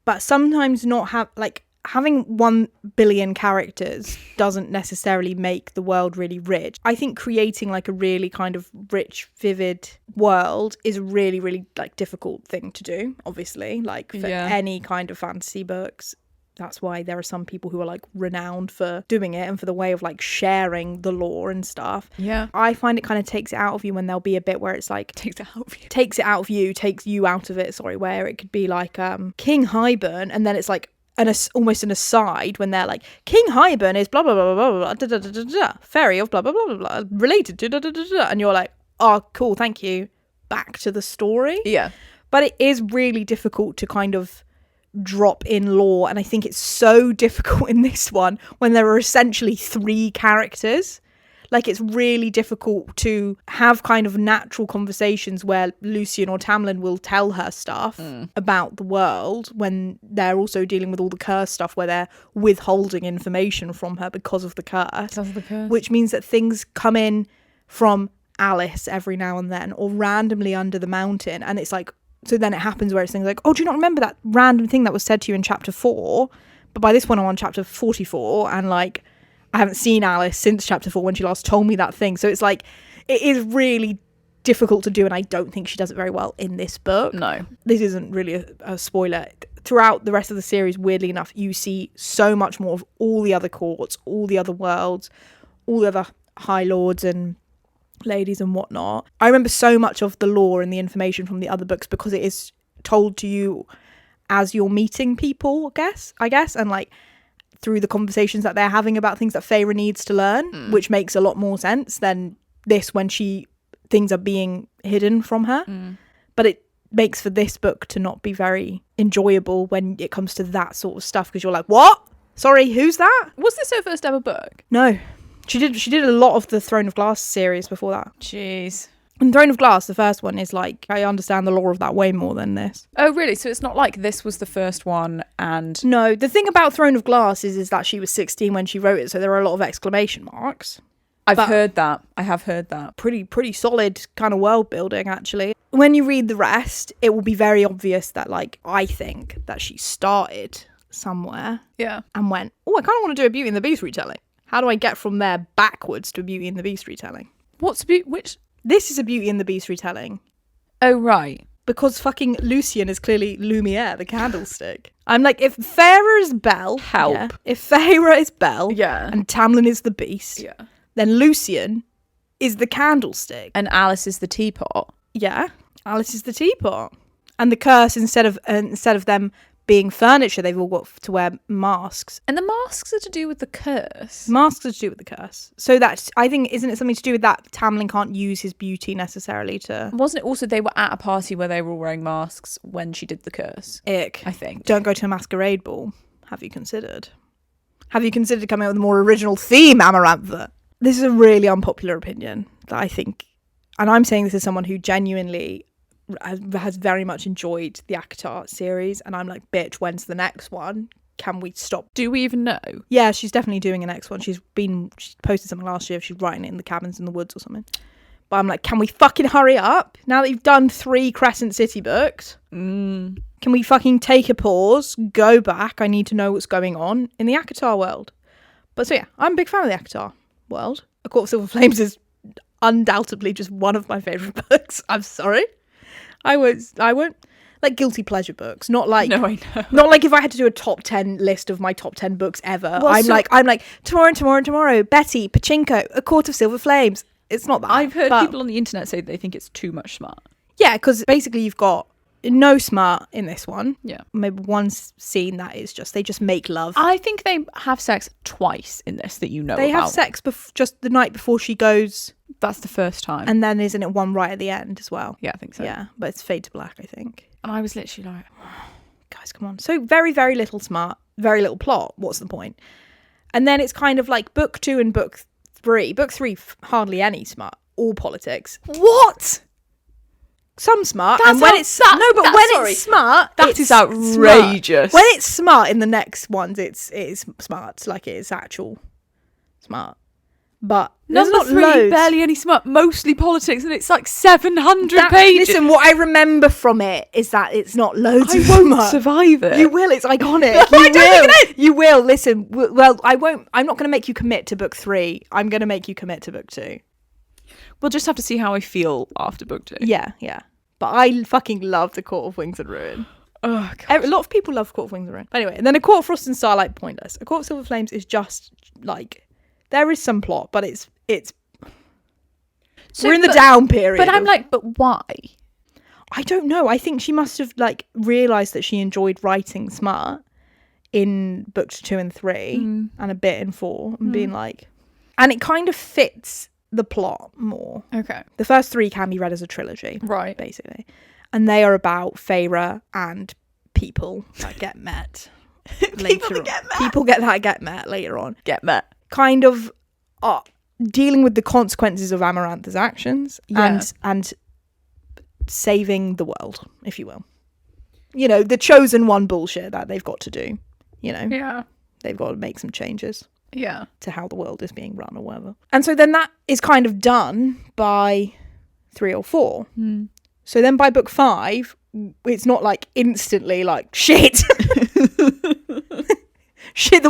but sometimes not have like, having 1 billion characters doesn't necessarily make the world really rich. I think creating like a really kind of rich, vivid world is a really, really like difficult thing to do, obviously, like for any kind of fantasy books. That's why there are some people who are like renowned for doing it and for the way of like sharing the lore and stuff. Yeah. I find it kind of takes it out of you when there'll be a bit where it's like takes you out of it, where it could be like King Hybern, and then it's like almost an aside when they're like, King Hybern is blah blah blah blah blah da, da, da, da, da, fairy of blah blah blah blah blah related to da, da, da, da, and you're like, oh cool, thank you, back to the story. Yeah. But it is really difficult to kind of drop in lore, and I think it's so difficult in this one when there are essentially 3 characters. Like, it's really difficult to have kind of natural conversations where Lucian or Tamlin will tell her stuff about the world when they're also dealing with all the curse stuff where they're withholding information from her because of the curse. Which means that things come in from Alice every now and then, or randomly under the mountain, and it's like, so then it happens where it's things like, oh, do you not remember that random thing that was said to you in chapter 4? But by this point I'm on chapter 44, and like, I haven't seen Alice since chapter 4 when she last told me that thing. So it's like, it is really difficult to do, and I don't think she does it very well in this book. No. This isn't really a spoiler. Throughout the rest of the series, weirdly enough, you see so much more of all the other courts, all the other worlds, all the other high lords and ladies and whatnot. I remember so much of the lore and the information from the other books because it is told to you as you're meeting people, I guess, and like through the conversations that they're having about things that Feyre needs to learn, which makes a lot more sense than this when things are being hidden from her. But it makes for this book to not be very enjoyable when it comes to that sort of stuff, because you're like, what? Sorry, who's that? Was this her first ever book? No. She did a lot of the Throne of Glass series before that. Jeez. And Throne of Glass, the first one, is like, I understand the lore of that way more than this. Oh, really? So it's not like this was the first one and... No, the thing about Throne of Glass is that she was 16 when she wrote it, so there are a lot of exclamation marks. I've heard that. I have heard that. Pretty solid kind of world building, actually. When you read the rest, it will be very obvious that, like, I think that she started somewhere. Yeah. And went, oh, I kind of want to do a Beauty and the Beast retelling. How do I get from there backwards to a Beauty and the Beast retelling? Which? This is a Beauty and the Beast retelling. Oh, right. Because fucking Lucian is clearly Lumiere, the candlestick. I'm like, if Feyre is Belle... Help. Yeah, if Feyre is Belle... Yeah. And Tamlin is the Beast... Yeah. Then Lucian is the candlestick. And Alice is the teapot. Yeah. Alice is the teapot. And the curse, instead of them being furniture, they've all got to wear masks. And the masks are to do with the curse. Masks are to do with the curse. So that's, I think, isn't it something to do with that Tamlin can't use his beauty necessarily to... Wasn't it also they were at a party where they were all wearing masks when she did the curse? Ick. I think. Don't go to a masquerade ball. Have you considered? Have you considered coming up with a more original theme, Amarantha? This is a really unpopular opinion that I think, and I'm saying this as someone who genuinely has very much enjoyed the ACOTAR series, and I'm like, bitch, when's the next one? Can we stop? Do we even know? Yeah, she's definitely doing a next one. She posted something last year. She's writing it in the cabins in the woods or something. But I'm like, can we fucking hurry up? Now that you've done 3 Crescent City books, can we fucking take a pause, go back? I need to know what's going on in the ACOTAR world. But so yeah, I'm a big fan of the ACOTAR world. A Court of Silver Flames is undoubtedly just one of my favourite books. I'm sorry. I won't like guilty pleasure books, not like No, I know. not like if I had to do a top 10 list of my top 10 books ever. Well, I'm like tomorrow, Betty, Pachinko, A Court of Silver Flames. It's not that. I've heard but- people on the internet say they think it's too much smart. Yeah, because basically you've got no smart in this one. Yeah. Maybe one scene that is just they just make love. I think they have sex twice in this that you know They about. have sex just the night before she goes, That's the first time. and then isn't it one right at the end as well? Yeah, I think so. Yeah, but it's fade to black, I think. And I was literally like, Guys, come on. So very, very little smart, very little plot. What's the point? And then it's kind of like book 2 and book 3. Book 3, hardly any smart. All politics. what? Some smart. That's and when how- it's that's- no, but that's- when sorry. it's smart, That it's is outrageous. smart. When it's smart in the next ones, it's smart. Like it's actual smart. But there's Number not 3, loads. barely any smart, mostly politics, and it's like 700 That- pages. Listen, what I remember from it is that it's not loads I of won't smart. survive it. You will. It's iconic. I don't think it You will. Listen. Well, I won't. I'm not going to make you commit to book 3. I'm going to make you commit to book 2. We'll just have to see how I feel after book 2. Yeah, yeah. But I fucking love the Court of Wings and Ruin. Oh, God. A lot of people love Court of Wings and Ruin. But anyway, and then A Court of Frost and Starlight, pointless. A Court of Silver Flames is just like there is some plot, but it's So, we're in the but- down period. But I'm of- like, but why? I don't know. I think she must have like realised that she enjoyed writing smart in books 2 and 3 and a bit in 4 and being like, and it kind of fits the plot more. Okay. The first 3 can be read as a trilogy, Right. basically, and they are about Feyre and people that get met later on. People get met later on. Get met. Kind of dealing with the consequences of Amarantha's actions and saving the world, if you will. You know, the chosen one bullshit that they've got to do. You know, Yeah. they've got to make some changes Yeah. to how the world is being run or whatever. And so then that is kind of done by 3 or 4. So then by book 5, it's not like instantly like, shit. Shit,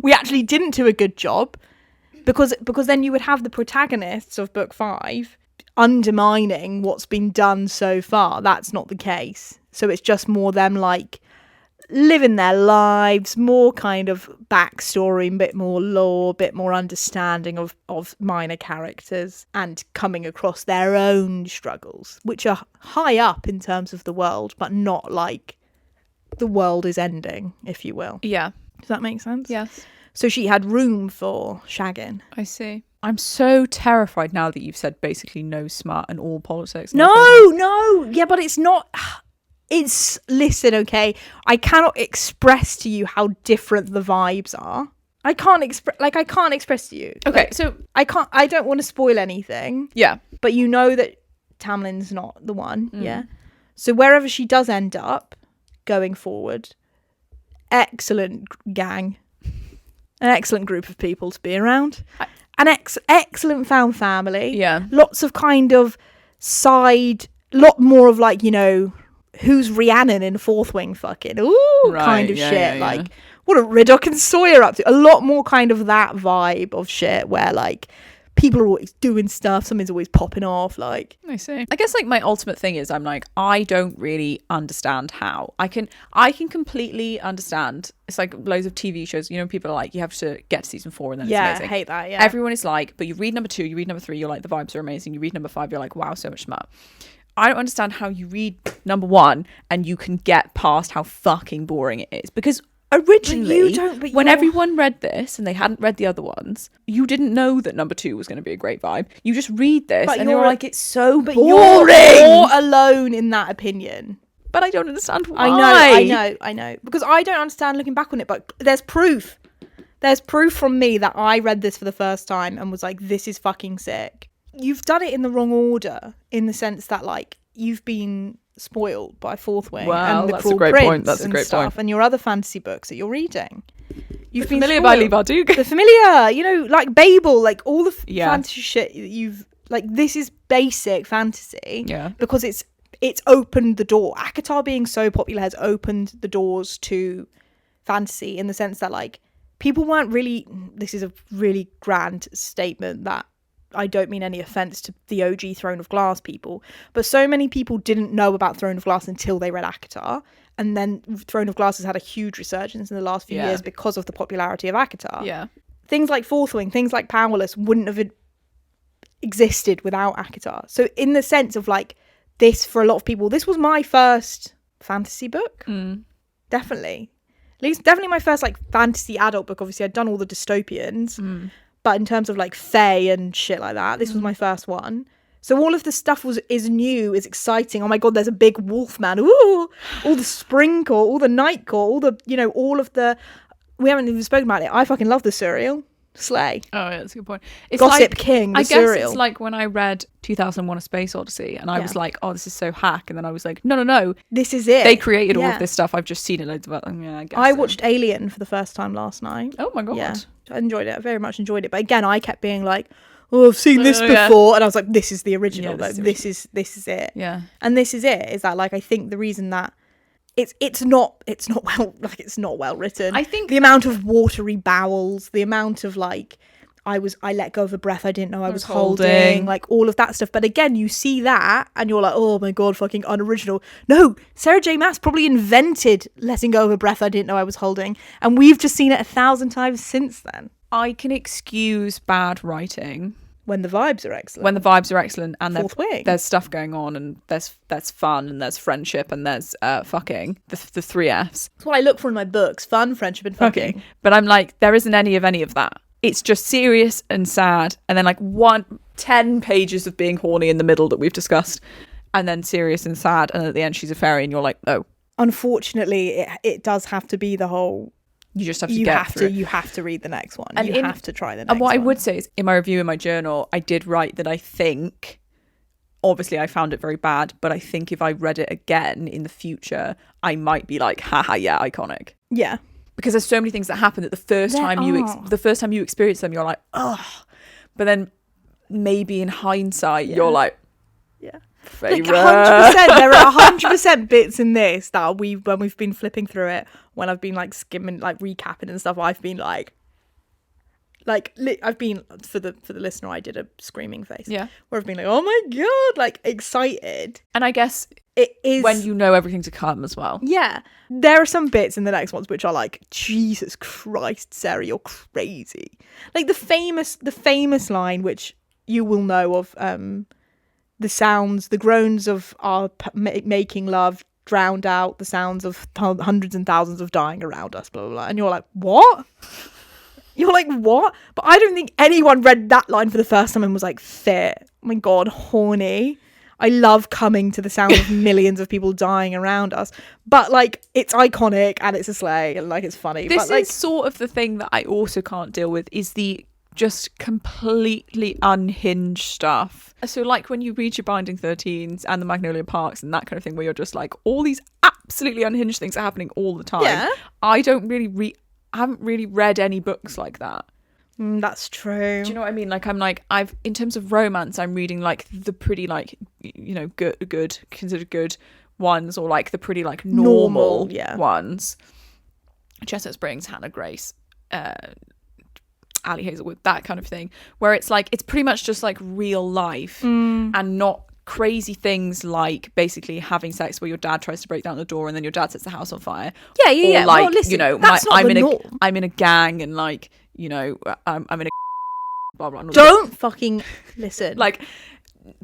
we actually didn't do a good job. Because then you would have the protagonists of book 5 undermining what's been done so far. That's not the case. So it's just more them like living their lives, more kind of backstory, a bit more lore, a bit more understanding of minor characters and coming across their own struggles, which are high up in terms of the world, but not like the world is ending, if you will. Yeah. Does that make sense? Yes. So she had room for shagging. I see. I'm so terrified now that you've said basically no smart and all politics. No. Yeah, but it's not. It's, listen, okay, I cannot express to you how different the vibes are. I can't express to you. Okay, Like, so I don't want to spoil anything, yeah. but you know that Tamlin's not the one, yeah? So wherever she does end up going forward, excellent gang, an excellent group of people to be around, an excellent found family, Yeah. lots of kind of lot more of like, you know, who's Rhiannon in Fourth Wing fucking kind of yeah, shit. yeah, like what are Riddock and Sawyer up to? A lot more kind of that vibe of shit where like people are always doing stuff, something's always popping off. Like, I see. I guess like my ultimate thing is I'm like, I don't really understand how. I can completely understand. It's like loads of TV shows, you know, people are like, you have to get to season 4 and then yeah, it's I amazing. hate that. Yeah, Everyone is like, but you read number 2, you read number 3, you're like, the vibes are amazing. You read number 5, you're like, wow, so much smart. I don't understand how you read number 1 and you can get past how fucking boring it is. Because originally, when everyone read this and they hadn't read the other ones, you didn't know that number 2 was going to be a great vibe. You just read this and you're like, it's so boring. You're alone in that opinion. But I don't understand why. I know. Because I don't understand looking back on it, but there's proof. There's proof from me that I read this for the first time and was like, this is fucking sick. You've done it in the wrong order, in the sense that like you've been spoiled by Fourth Wing Wow, and the that's a Cruel great Prince point. That's a and great stuff, point. and your other fantasy books that you're reading. You've been Familiar by Lee spoiled. Bardugo. The Familiar, you know, like Babel, like all the Yeah. fantasy shit that you've like. This is basic fantasy, Yeah. because it's opened the door. ACOTAR being so popular has opened the doors to fantasy in the sense that like people weren't really. This is a really grand statement that I don't mean any offense to the OG Throne of Glass people, but so many people didn't know about Throne of Glass until they read ACOTAR. And then Throne of Glass has had a huge resurgence in the last few years because of the popularity of ACOTAR. Yeah. Things like Fourth Wing, things like Powerless wouldn't have existed without ACOTAR. So in the sense of like this, for a lot of people, this was my first fantasy book. Definitely. At least definitely my first like fantasy adult book. Obviously I'd done all the dystopians, but in terms of like Fae and shit like that, this was my first one. So all of the stuff is new, is exciting. Oh my god, there's a big wolf man. Ooh, all the sprinkle, all the nightcore, all the, you know, all of the. We haven't even spoken about it. I fucking love the Surreal. Slay. Oh, yeah, that's a good point. It's Gossip like, King, the I guess Surreal. it's like when I read 2001: A Space Odyssey, and I was like, "Oh, this is so hack," and then I was like, "No, this is it. they created all of this stuff. I've just seen it loads of." Yeah, I guess. I watched Alien for the first time last night. Oh my god. Yeah, I enjoyed it. I very much enjoyed it. But again, I kept being like, "Oh, I've seen this before," and I was like, "This is the original. Yeah, though. This is it." Yeah. And this is it. Is that like I think the reason that it's not well written. I think the amount of watery bowels, the amount of like I let go of a breath I didn't know I was holding, like all of that stuff. But again, you see that and you're like, oh my god, fucking unoriginal. No, Sarah J. Maas probably invented letting go of a breath I didn't know I was holding, and we've just seen it 1,000 times since then. I can excuse bad writing when the vibes are excellent. When the vibes are excellent and Fourth Wing. There's stuff going on, and there's fun, and there's friendship, and there's fucking the 3 Fs. That's what I look for in my books: fun, friendship, and fucking. But I'm like, there isn't any of that. It's just serious and sad, and then like 10 pages of being horny in the middle that we've discussed, and then serious and sad, and at the end she's a fairy, and you're like, oh. Unfortunately, it does have to be the whole. You just have to get through. You have to read the next one. And you have to try the next one. And what I would say is, in my review in my journal, I did write that I think, obviously I found it very bad, but I think if I read it again in the future, I might be like, haha, yeah, iconic. Yeah. Because there's so many things that happen that the first time you experience them, you're like, oh. But then maybe in hindsight, you're like, yeah. Favorite. Like 100%. There are 100% bits in this that when we've been flipping through it, when I've been like skimming, like recapping and stuff, I've been like I've been for the listener, I did a screaming face. Yeah. Where I've been like, oh my god, like excited. And I guess it is when you know everything to come as well. Yeah. There are some bits in the next ones which are like, Jesus Christ, Sarah, you're crazy. Like the famous line which you will know of, the groans of our making love drowned out the sounds of hundreds and thousands of dying around us, blah blah blah. And you're like, what? You're like, what? But I don't think anyone read that line for the first time and was like, fair. Oh my god, horny. I love coming to the sound of millions of people dying around us. But like, it's iconic and it's a slay and like it's funny. This but, like, is sort of the thing that I also can't deal with, is the just completely unhinged stuff. So like when you read your Binding 13s and the Magnolia Parks and that kind of thing, where you're just like, all these absolutely unhinged things are happening all the time. Yeah. I haven't really read any books like that. That's true. Do you know what I mean? Like I've in terms of romance, I'm reading like the pretty like, you know, good considered good ones, or like the pretty like normal ones. Chestnut Springs, Hannah Grace, Ali Hazelwood, that kind of thing, where it's like it's pretty much just like real life and not crazy things like basically having sex where your dad tries to break down the door and then your dad sets the house on fire. Yeah. Or like, well, listen, you know, I'm in a gang and like, you know, I'm in a blah blah. Don't fucking listen. Like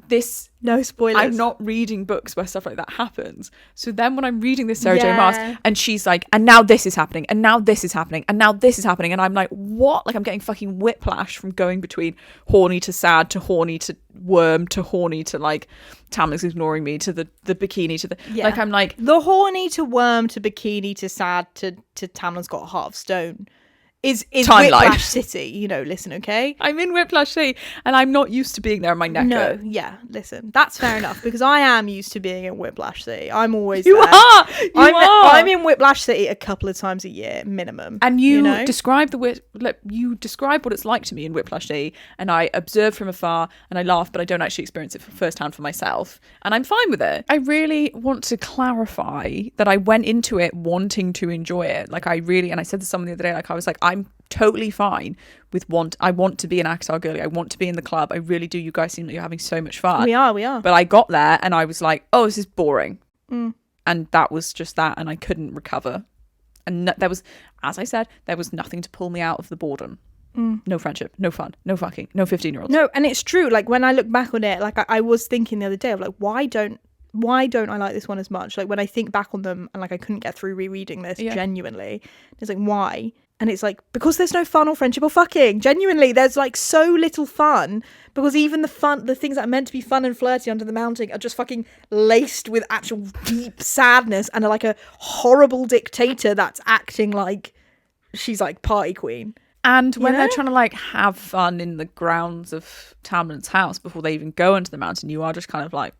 this. No spoilers. I'm not reading books where stuff like that happens. So then when I'm reading this Sarah J. Maas and she's like, and now this is happening, and now this is happening, and now this is happening, and I'm like, what? Like I'm getting fucking whiplash from going between horny to sad to horny to wyrm to horny to like Tamlin's ignoring me to the bikini to the like I'm like the horny to wyrm to bikini to sad to Tamlin's got a heart of stone is timeline. Whiplash City, you know, listen, okay? I'm in Whiplash City and I'm not used to being there in my neck. No, yeah, listen, that's fair enough, because I am used to being in Whiplash City. I'm always You there. are! I'm in Whiplash City a couple of times a year, minimum. And you know? describe you describe what it's like to me in Whiplash City, and I observe from afar and I laugh, but I don't actually experience it firsthand for myself, and I'm fine with it. I really want to clarify that I went into it wanting to enjoy it. Like, and I said to someone the other day, like, I was like, I'm totally fine with I want to be an ACOTAR girly. I want to be in the club. I really do. You guys seem like you're having so much fun. We are. But I got there and I was like, oh, this is boring. And that was just that, and I couldn't recover. And there was, as I said, there was nothing to pull me out of the boredom. No friendship, no fun, no fucking, no 15-year-olds. No, and it's true. Like, when I look back on it, like, I was thinking the other day of like, why don't I like this one as much? Like, when I think back on them, and like I couldn't get through rereading this, genuinely, it's like, why? And it's like, because there's no fun or friendship or fucking. Genuinely, there's like so little fun, because even the things that are meant to be fun and flirty under the mounting are just fucking laced with actual deep sadness, and are like a horrible dictator that's acting like she's like party queen. And when they're trying to like have fun in the grounds of Tamlin's house before they even go into the mountain, you are just kind of like,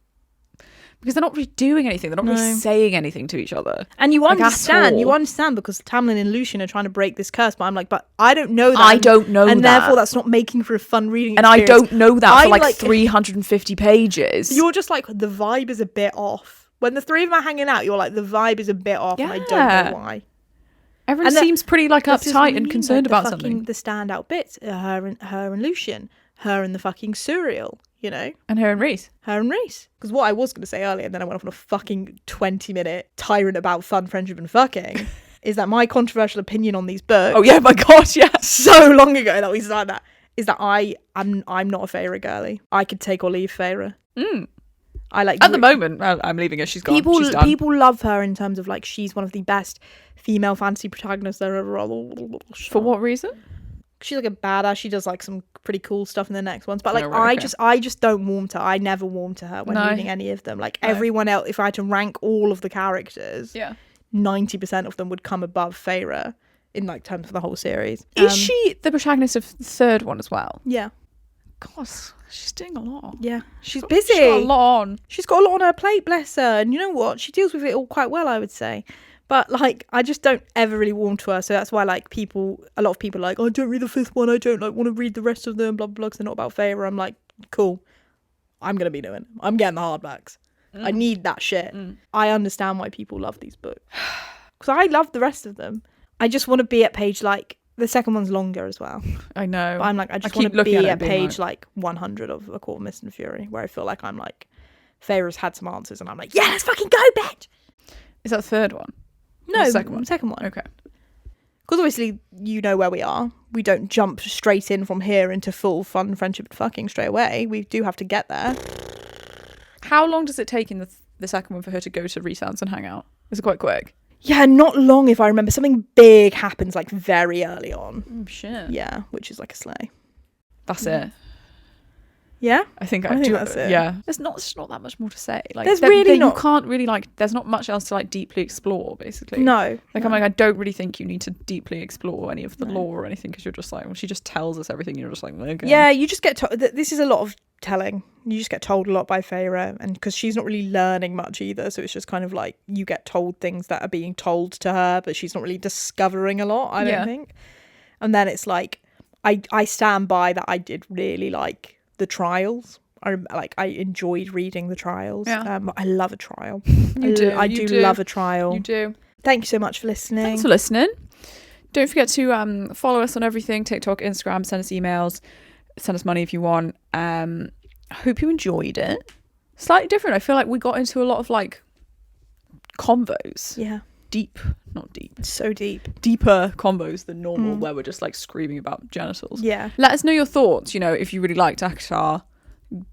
because they're not really doing anything. They're not really saying anything to each other. And you understand because Tamlin and Lucian are trying to break this curse. But I'm like, but I don't know that. I don't know and that. Therefore, that's not making for a fun reading and experience. I don't know that for like 350 pages. You're just like, the vibe is a bit off. When the three of them are hanging out, you're like, the vibe is a bit off, and I don't know why. Everyone seems pretty like uptight and concerned about something. The standout bits are her and Lucian. Her and the fucking Surreal. You know? And her and Reese. Because what I was going to say earlier, and then I went off on a fucking 20-minute tyrant about fun, friendship, and fucking, is that my controversial opinion on these books... Oh, yeah, my God, yeah. So long ago that we started that, is that I'm not a Feyre girly. I could take or leave Feyre. I like... At the moment, I'm leaving her. She's gone. She's done. People love her in terms of, like, she's one of the best female fantasy protagonists there ever... For what reason? She's like a badass. She does like some pretty cool stuff in the next ones, but like I just don't warm to her. I never warm to her when reading any of them. Like everyone else, if I had to rank all of the characters, 90% of them would come above Feyre in like terms of the whole series. Is she the protagonist of the third one as well? Yeah. God, she's doing a lot. Yeah, she's busy. She's got a lot on. She's got a lot on her plate, bless her. And you know what? She deals with it all quite well, I would say. But, like, I just don't ever really warm to her. So that's why, like, a lot of people are like, oh, I don't read the fifth one. I don't, like, want to read the rest of them, blah, blah, blah, because they're not about Feyre. I'm like, cool. I'm going to be doing it. I'm getting the hardbacks. I need that shit. I understand why people love these books. Because I love the rest of them. I just want to be at page, like, the second one's longer as well. I know. But I'm like, I just want to be at page, like 100 of A Court of Mist and Fury, where I feel like I'm like, Feyre's had some answers, and I'm like, yeah, let's fucking go, bitch! Is that the third one? No, second one. Okay. Because obviously you know where we are. We don't jump straight in from here into full fun, friendship, and fucking straight away. We do have to get there. How long does it take in the second one for her to go to Reese and hang out? Is it quite quick? Yeah, not long if I remember. Something big happens like very early on. Oh, shit. Yeah, which is like a sleigh. That's it. Yeah, I think that's it. Yeah, there's not that much more to say. Like, there's really not. You can't really like. There's not much else to like deeply explore. Basically, no. Like, I'm like, I don't really think you need to deeply explore any of the lore or anything, because you're just like, well, she just tells us everything. You're just like, okay. Yeah, you just get told. This is a lot of telling. You just get told a lot by Feyre, and because she's not really learning much either, so it's just kind of like you get told things that are being told to her, but she's not really discovering a lot. I don't think. And then it's like, I stand by that. I did really like the trials. I enjoyed reading the trials. Yeah. I love a trial. I do love a trial. You do. Thank you so much for listening. Thanks for listening. Don't forget to follow us on everything: TikTok, Instagram. Send us emails. Send us money if you want. I hope you enjoyed it. Slightly different. I feel like we got into a lot of like convos. Yeah. Not deep. So deep. Deeper combos than normal, where we're just like screaming about genitals. Yeah. Let us know your thoughts. You know, if you really liked ACOTAR,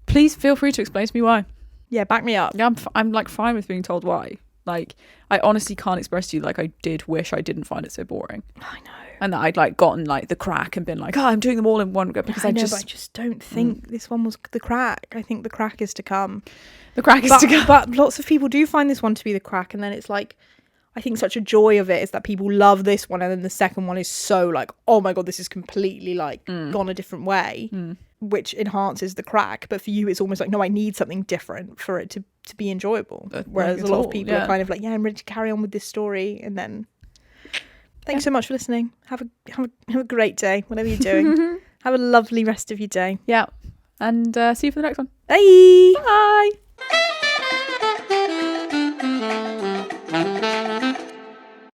please feel free to explain to me why. Yeah, back me up. Yeah, I'm like fine with being told why. Like, I honestly can't express to you, like, I did wish I didn't find it so boring. I know. And that I'd like gotten like the crack and been like, oh, I'm doing them all in one go, because I just don't think this one was the crack. I think the crack is to come. The crack is to come. But lots of people do find this one to be the crack, and then it's like, I think such a joy of it is that people love this one, and then the second one is so like, oh my god, this is completely like gone a different way, which enhances the crack. But for you, it's almost like, no, I need something different for it to be enjoyable. Whereas a lot of people are kind of like, yeah, I'm ready to carry on with this story, and then thanks so much for listening. Have a great day, whatever you're doing. Have a lovely rest of your day. Yeah. And see you for the next one. Bye. Bye.